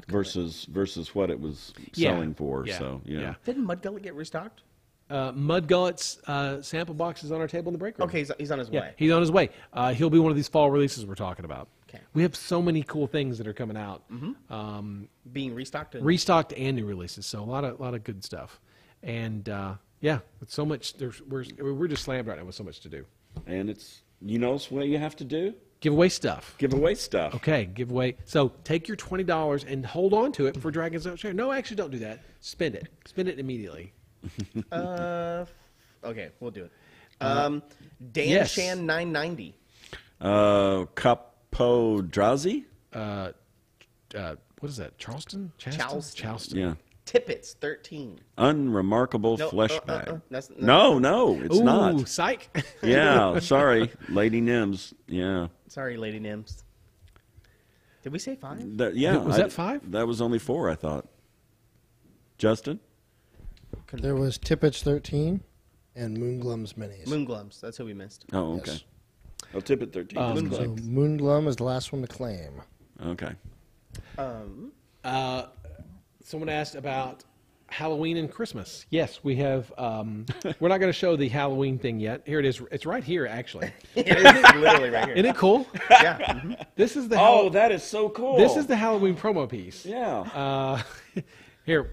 versus what it was selling for. Yeah. So yeah. Didn't Mudgullet get restocked? Mudgullet's sample box is on our table in the break room. Okay, he's on his way. He's on his way. He'll be one of these fall releases we're talking about. Okay. We have so many cool things that are coming out. Being restocked. Restocked and new releases. So a lot of good stuff. And it's so much. We're just slammed right now with so much to do. And it's what you have to do? Give away stuff. Give away stuff. Okay, give away. So take your $20 and hold on to it for Dragons Don't Share. No, actually, don't do that. Spend it. Spend it immediately. Okay, we'll do it. Dan Shan 990. Capodrazi? What is that? Charleston? Charleston. Yeah. Tippets 13. Unremarkable No, flesh bag. No. It's not. Ooh, psych. Yeah, sorry, Lady Nims. Yeah. Sorry, Lady Nims. Did we say 5? Was that 5? That was only 4, I thought. Justin? There was Tippets 13 and Moonglum's minis. Moonglums. That's who we missed. Oh, okay. Yes. I'll tip it 13. So Moonglum is the last one to claim. Okay. Someone asked about Halloween and Christmas. Yes, we have. We're not going to show the Halloween thing yet. Here it is. It's right here, actually. It's literally right here. Isn't it cool? Yeah. This is the. That is so cool. This is the Halloween promo piece. Yeah. Here.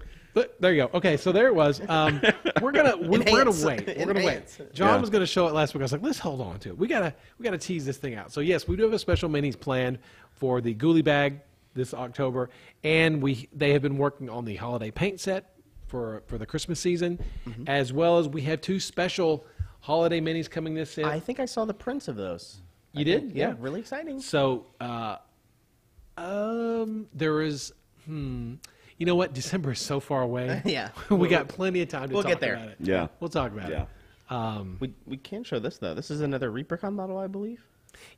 There you go. Okay, so there it was. We're gonna wait. We're gonna wait. John was gonna show it last week. I was like, let's hold on to it. We gotta tease this thing out. So yes, we do have a special minis planned for the Ghoulie bag this October, and they have been working on the holiday paint set for the Christmas season, as well as we have 2 special holiday minis coming this in. I think I saw the prints of those. You did? Yeah, really exciting. So there is. You know what? December is so far away. Yeah. We got plenty of time to talk get there. about it. Yeah. We'll talk about it. We can show this, though. This is another ReaperCon model, I believe.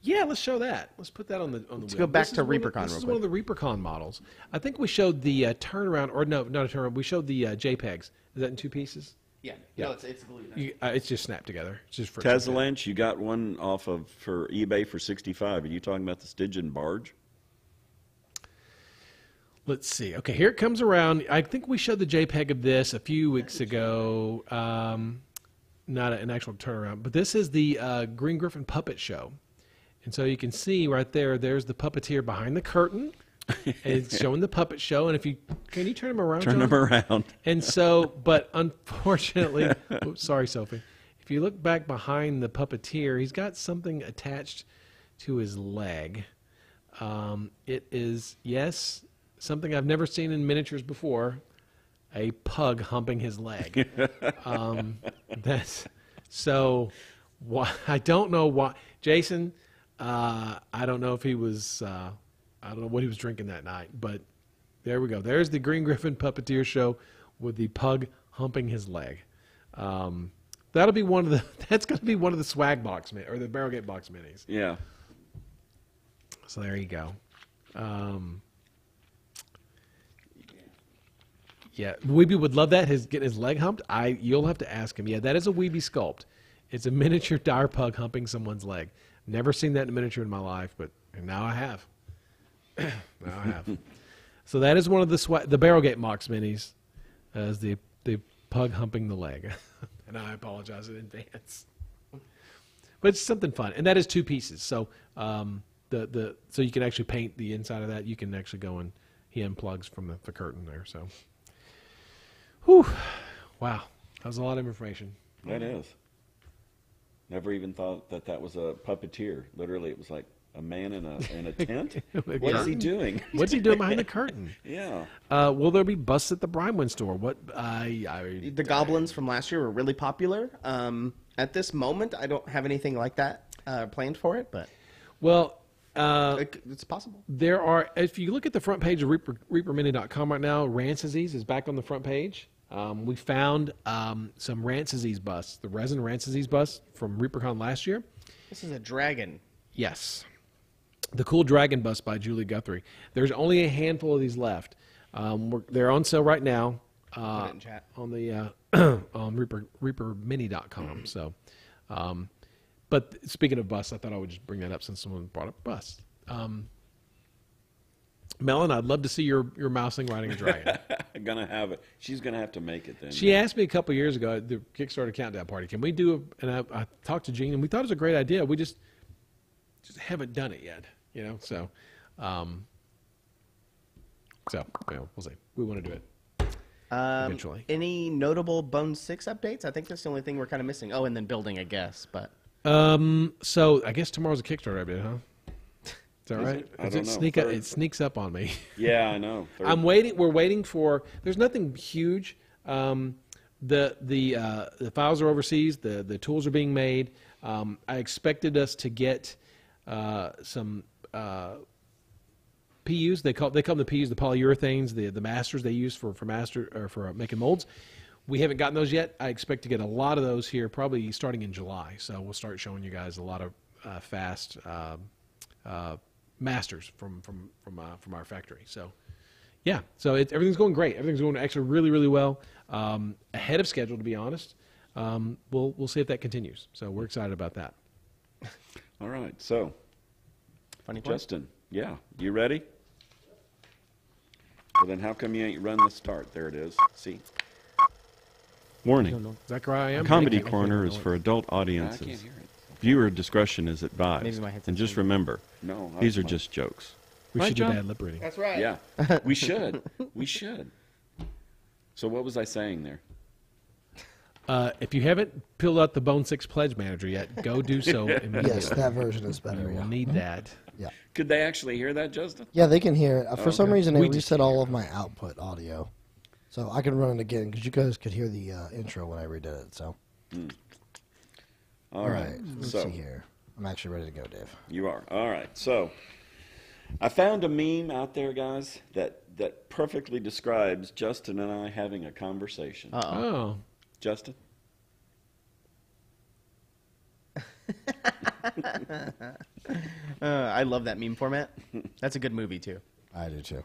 Yeah, let's show that. Let's put that on the Let's wheel. go back This to is one of- ReaperCon This real is one of the ReaperCon models. I think we showed the turnaround, or no, not a turnaround. We showed the JPEGs. Is that in 2 pieces? Yeah. Yeah. No, it's glued. It's just snapped together. It's just for Tazlanch, you got one for eBay for 65. Are you talking about the Stygian barge? Let's see. Okay, here it comes around. I think we showed the JPEG of this a few weeks ago. Not an actual turnaround, but this is the Green Griffin Puppet Show. And so you can see right there, there's the puppeteer behind the curtain. And it's showing the puppet show. And can you turn him around, Turn John? them around. And so, but unfortunately, oops, sorry, Sophie. If you look back behind the puppeteer, he's got something attached to his leg. It is, yes, something I've never seen in miniatures before, a pug humping his leg. That's so. I don't know why, Jason. I don't know if he was. I don't know what he was drinking that night, but there we go. There's the Green Griffin Puppeteer Show with the pug humping his leg. That'll be one of the. That's going to be one of the swag box or the Barrelgate box minis. Yeah. So there you go. Yeah, Weeby would love that. Getting his leg humped. You'll have to ask him. Yeah, that is a Weeby sculpt. It's a miniature dire pug humping someone's leg. Never seen that in miniature in my life, but now I have. Now I have. So that is one of the Barrelgate box minis, as the pug humping the leg. And I apologize in advance. But it's something fun, and that is 2 pieces. So so you can actually paint the inside of that. You can actually go and he unplugs from the curtain there. So, whew, wow, that was a lot of information. That is. Never even thought that was a puppeteer. Literally, it was like a man in a tent. What is he doing? What's he doing behind the curtain? Yeah. Will there be busts at the Brinewind store? The goblins from last year were really popular. At this moment, I don't have anything like that planned for it, but it's possible. There are, if you look at the front page of reapermini.com right now, Rancises is back on the front page. We found some Rancises busts, the resin Rancises bust from ReaperCon last year. This is a dragon. Yes. The Cool Dragon bust by Julie Guthrie. There's only a handful of these left. They're on sale right now Put it in chat. on the on reapermini.com. So, but speaking of busts, I thought I would just bring that up since someone brought up busts. Melon, I'd love to see your mousling riding a dragon. Gonna have it. She's gonna have to make it then. She asked me a couple years ago at the Kickstarter countdown party, can we do and I talked to Gene, and we thought it was a great idea. We just haven't done it yet, you know. So, we'll see. We want to do it eventually. Any notable Bone 6 updates? I think that's the only thing we're kind of missing. Oh, and then building, I guess. But so I guess tomorrow's a Kickstarter update, huh? Is that right? I don't know. It sneaks up on me. Yeah, I know. I'm waiting. We're waiting for. There's nothing huge. The files are overseas. The tools are being made. I expected us to get some PUs. They call them the PUs, the polyurethanes, the masters they use for making molds. We haven't gotten those yet. I expect to get a lot of those here, probably starting in July. So we'll start showing you guys a lot of fast masters from our factory. So yeah, so everything's going great. Everything's going actually really, really well, ahead of schedule, to be honest. We'll see if that continues. So we're excited about that. All right, so funny point. Justin, yeah, you ready? Well, then how come you ain't run the start? There it is. See. Warning. Zachariah, Comedy Corner is for adult I audiences. can't hear it. Viewer discretion is advised. Maybe my headset's And just moving. remember, No, these are just jokes. We Right, should do John? bad lip reading. That's right. Yeah, we should. We should. So what was I saying there? If you haven't filled out the Bone 6 Pledge Manager yet, go do so immediately. Yes, that version is better. We'll Yeah. need that. Yeah. Could they actually hear that, Justin? Yeah, they can hear it. For some Okay. reason, they We just reset all of my output audio. So I can run it again because you guys could hear the intro when I redid it. So, All right. let's So see here. I'm actually ready to go, Dave. you are. All right. So I found a meme out there, guys, that perfectly describes Justin and I having a conversation. Oh, Justin? I love that meme format. That's a good movie, too. I do too.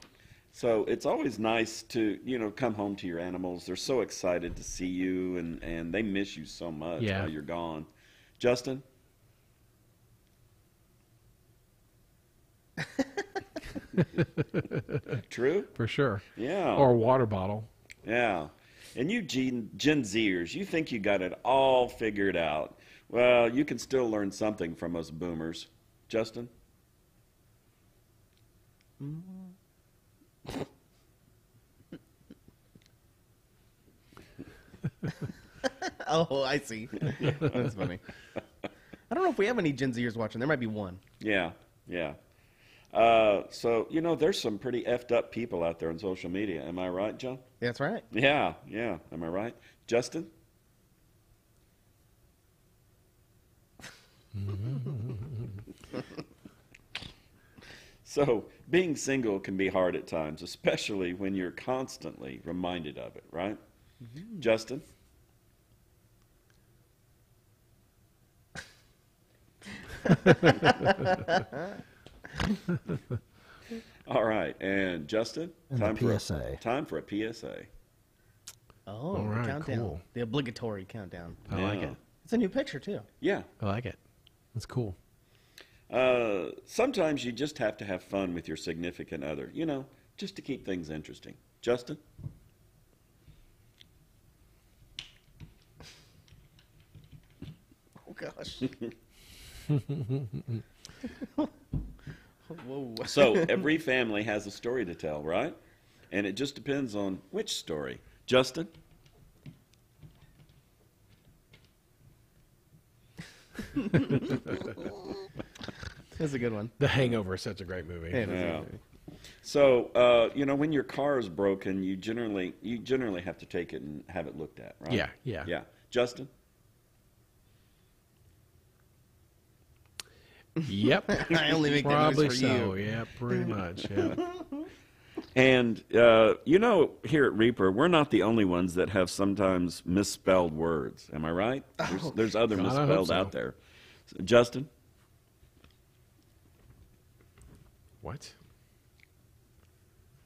So it's always nice to, come home to your animals. They're so excited to see you, and they miss you so much Yeah. while you're gone. Justin? True? for sure. Yeah. Or a water bottle. Yeah. And you Gen Zers, you think you got it all figured out. Well, you can still learn something from us boomers. Justin? Oh, I see. That's funny. I don't know if we have any Gen Zers watching. There might be one. Yeah, yeah. So, you know, there's some pretty effed up people out there on social media. Am I right, John? That's right. Yeah, yeah. Am I right? Justin? So, being single can be hard at times, especially when you're constantly reminded of it, right? Justin? All right, and Justin, And time the for PSA. time for a PSA. Oh, All the right, countdown. cool. The obligatory countdown. I like Yeah. it. It's a new picture, too. Yeah. I like it. That's cool. Sometimes you just have to have fun with your significant other, you know, just to keep things interesting. Justin? Oh, gosh. Whoa. So every family has a story to tell, right? And it just depends on which story. Justin? That's a good one. The Hangover is such a great movie. Yeah, it is a Yeah. good movie. So, you know, when your car is broken, you generally have to take it and have it looked at, right? Yeah, yeah. Yeah. Justin? Yep. I only make that Probably noise for so. you. Yeah, pretty much. Yeah. And, you know, here at Reaper, we're not the only ones that have sometimes misspelled words. Am I right? There's other God, I hope misspelled so. out there. So, Justin? What?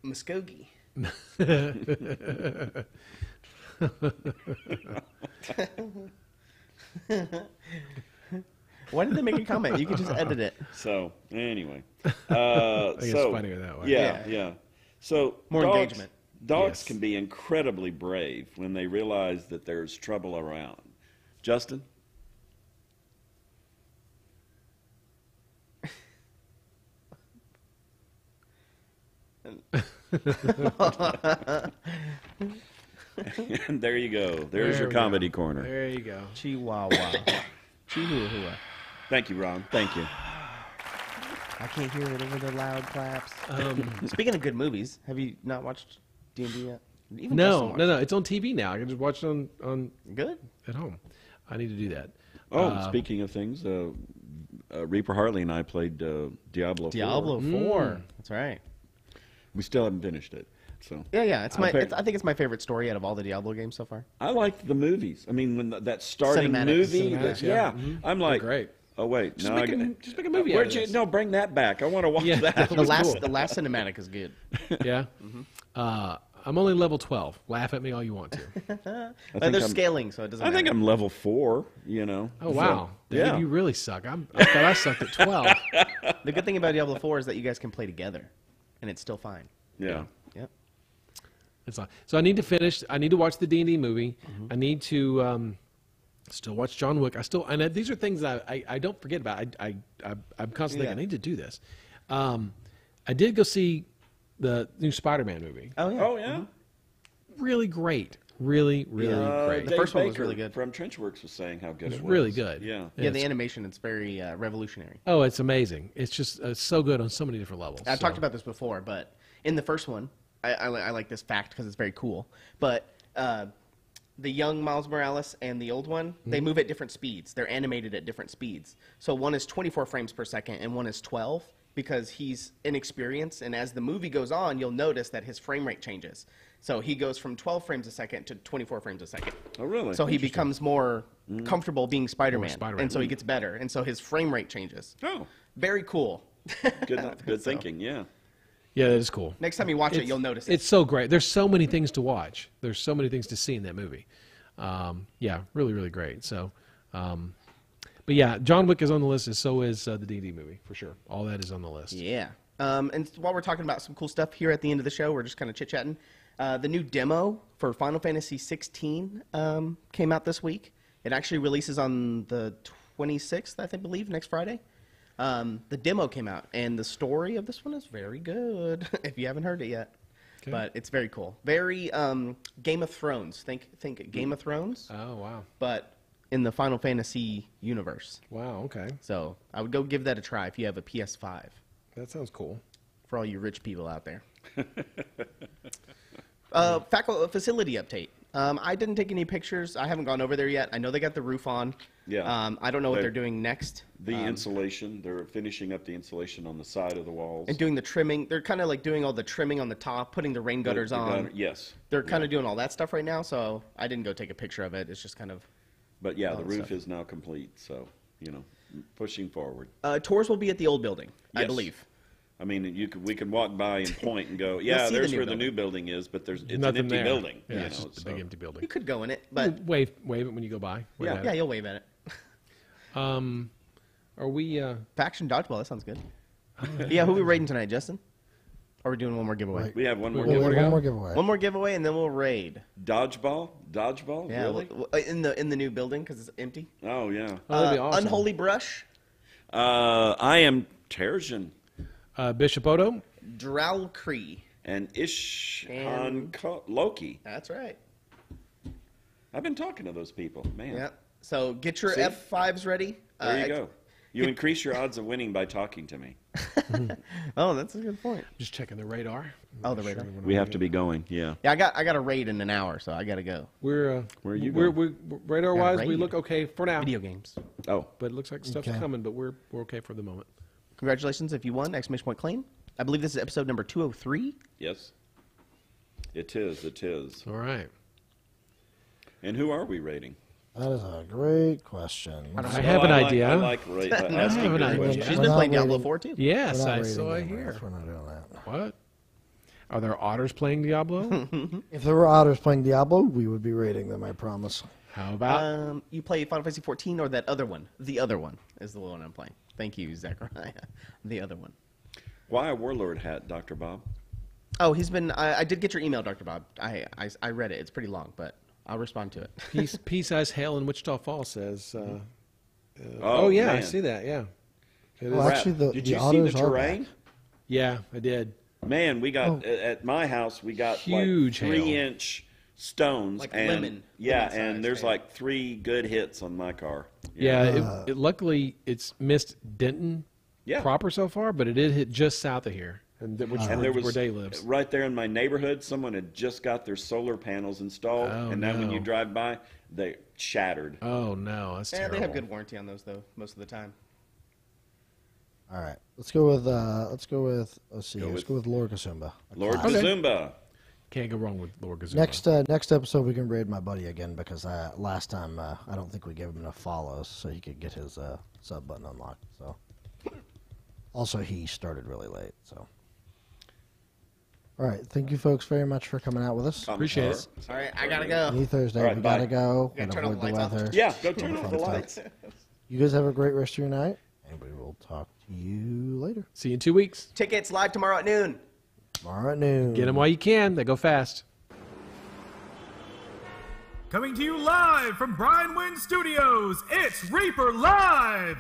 Muskogee. Why did they make a comment? You can just edit it. So, anyway. I think it's funnier that way. Yeah, yeah. So, More dogs, engagement. Dogs Yes. can be incredibly brave when they realize that there's trouble around. Justin? And there you go. There's There your we comedy go. corner. There you go. Chihuahua. Chihuahua. Thank you, Ron. Thank you. I can't hear it over the loud claps. Speaking of good movies, have you not watched D&D yet? Even Justin No, watched no. It's on TV now. I can just watch it on it. Good. at home. I need to do that. Oh, speaking of things, Reaper Hartley and I played Diablo 4. Diablo 4. That's right. We still haven't finished it. So Yeah. It's I'll pick- I think it's my favorite story out of all the Diablo games so far. I liked the movies. I mean, when that starting Cinematics. movie, Cinematics, yeah, yeah. I'm like, great. oh wait, Just no, make a movie out Where'd of you? this. No, bring that back. I want to watch Yeah. that. The was last cool. the last cinematic is good. Yeah. I'm only level 12. Laugh at me all you want to. But think there's I'm- scaling, so it doesn't I think matter. I'm level 4. You know. Oh wow, So, Dave, yeah. you really suck. I thought I sucked at 12. The good thing about Diablo 4 is that you guys can play together, and it's still fine. Yeah. Yep. It's not. So I need to finish. I need to watch the D&D movie. I need to still watch John Wick. And these are things that I don't forget about. I'm constantly thinking, I need to do this. I did go see the new Spider-Man movie. Oh yeah. Oh yeah. Really great. Really, really great. The Dave first one was Baker really good. From Trenchworks was saying how good It's it was. really good. Yeah. Yeah, It's- the animation, it's very revolutionary. Oh, it's amazing. It's just so good on so many different levels. I've talked about this before, but in the first one, I like this fact because it's very cool. But the young Miles Morales and the old one, they move at different speeds. They're animated at different speeds. So one is 24 frames per second and one is 12 because he's inexperienced. And as the movie goes on, you'll notice that his frame rate changes. So he goes from 12 frames a second to 24 frames a second. Oh really? So he becomes more comfortable being Spider-Man. Spider-Man. And so he gets better. And so his frame rate changes. Oh, Very cool. good thinking. Yeah. Yeah, that is cool. Next time you watch it, you'll notice it. It's so great. There's so many things to watch. There's so many things to see in that movie. Yeah, really, really great. So, but yeah, John Wick is on the list, and so is the D&D movie for sure. All that is on the list. Yeah. And while we're talking about some cool stuff here at the end of the show, we're just kind of chit-chatting. The new demo for Final Fantasy 16 came out this week. It actually releases on the 26th, I think, believe, next Friday. The demo came out, and the story of this one is very good, if you haven't heard it yet. Okay. But it's very cool. Very Game of Thrones. Think Game of Thrones, Oh wow, but in the Final Fantasy universe. wow. Okay. So I would go give that a try if you have a PS5. That sounds cool. For all you rich people out there. Facility update. I didn't take any pictures. I haven't gone over there yet. I know they got the roof on. Yeah. I don't know what they're doing next. The insulation, they're finishing up the insulation on the side of the walls. And doing the trimming. They're kind of like doing all the trimming on the top, putting the rain gutters on. Yes. They're kind of doing all that stuff right now, so I didn't go take a picture of it. It's just kind of... But yeah, the roof stuff. is now complete, so, you know, pushing forward. Tours will be at the old building, I Yes. believe. I mean, we can walk by and point and go, yeah, see the there's new where the building. new building is, but it's Nothing an empty there. building. Yeah, you it's know, just a so. big empty building. You could go in it, but... Wave it when you go by. Wave at Yeah, it. you'll wave at it. Are we? Faction Dodgeball, that sounds good. Yeah, who are we raiding tonight, Justin? Or are we doing one more giveaway? Right. We have one more We'll giveaway. have one more giveaway. One more giveaway, and then we'll raid. Dodgeball, Yeah, really? in the new building, because it's empty. Oh yeah. Oh, that'd be awesome. Unholy Brush, I am Terjan Bishop Odo. Drowlcree. and Ishhan And- Loki. That's right. I've been talking to those people, man. Yeah. So get your See? F5s ready. There you go. You increase your odds of winning by talking to me. Oh, that's a good point. Just checking the radar. Oh, the radar. We have to be going. Yeah. Yeah, I got a raid in an hour, so I gotta go. We're Where are you we're going? radar wise, we raid. look okay for now. Video games. Oh, But it looks like stuff's Okay. coming, but we're okay for the moment. Congratulations if you won! Exclamation point claim. I believe this is episode number 203. yes. It is. It is. All right. And who are we rating? That is a great question. I have an idea. I like asking have an good idea. questions. She's We're been not playing Diablo rating- 4 too. Yes, We're not I rating saw them, here. We're not doing that. What? Are there otters playing Diablo? If there were otters playing Diablo, we would be rating them, I promise. How about? You play Final Fantasy 14 or that other one? The other one is the one I'm playing. Thank you, Zachariah. The other one. Why a warlord hat, Dr. Bob? Oh, he's been. I did get your email, Dr. Bob. I read it. It's pretty long, but I'll respond to it. Peace as Hell in Wichita Falls says. Oh yeah, I man. see that. Yeah. It Well, is. actually, Did the you see the otters are terrain? back. Yeah, I did. Man, we got Oh. at my house. We got Huge like hail. 3-inch stones, Like and lemon yeah, size and there's hail. like 3 good hits on my car. Yeah, luckily it's missed Denton Yeah. proper so far, but it did hit just south of here, and And there was where Day lives. right there in my neighborhood. Someone had just got their solar panels installed, Oh, and now when no. you drive by, they shattered. Oh no, that's Yeah, terrible. they have good warranty on those though, most of the time. All right, let's go with let's see. Go Let's with- go with Lord Kasumba. Lord Okay. Kazumba. Can't go wrong with Lord Gazoo. Next episode we can raid my buddy again because last time I don't think we gave him enough follows so he could get his sub button unlocked. So also he started really late. So all right, thank you folks very much for coming out with us. Appreciate it. All right, I gotta go. Any Thursday, All right, we bye. gotta go. Gotta Gotta turn all avoid the the lights off. weather. Yeah, go turn Fun off the stuff. lights. You guys have a great rest of your night, and we will talk to you later. See you in 2 weeks. Tickets live tomorrow at noon. Tomorrow at noon. Get them while you can. They go fast. Coming to you live from Brian Wynn Studios, it's Reaper Live!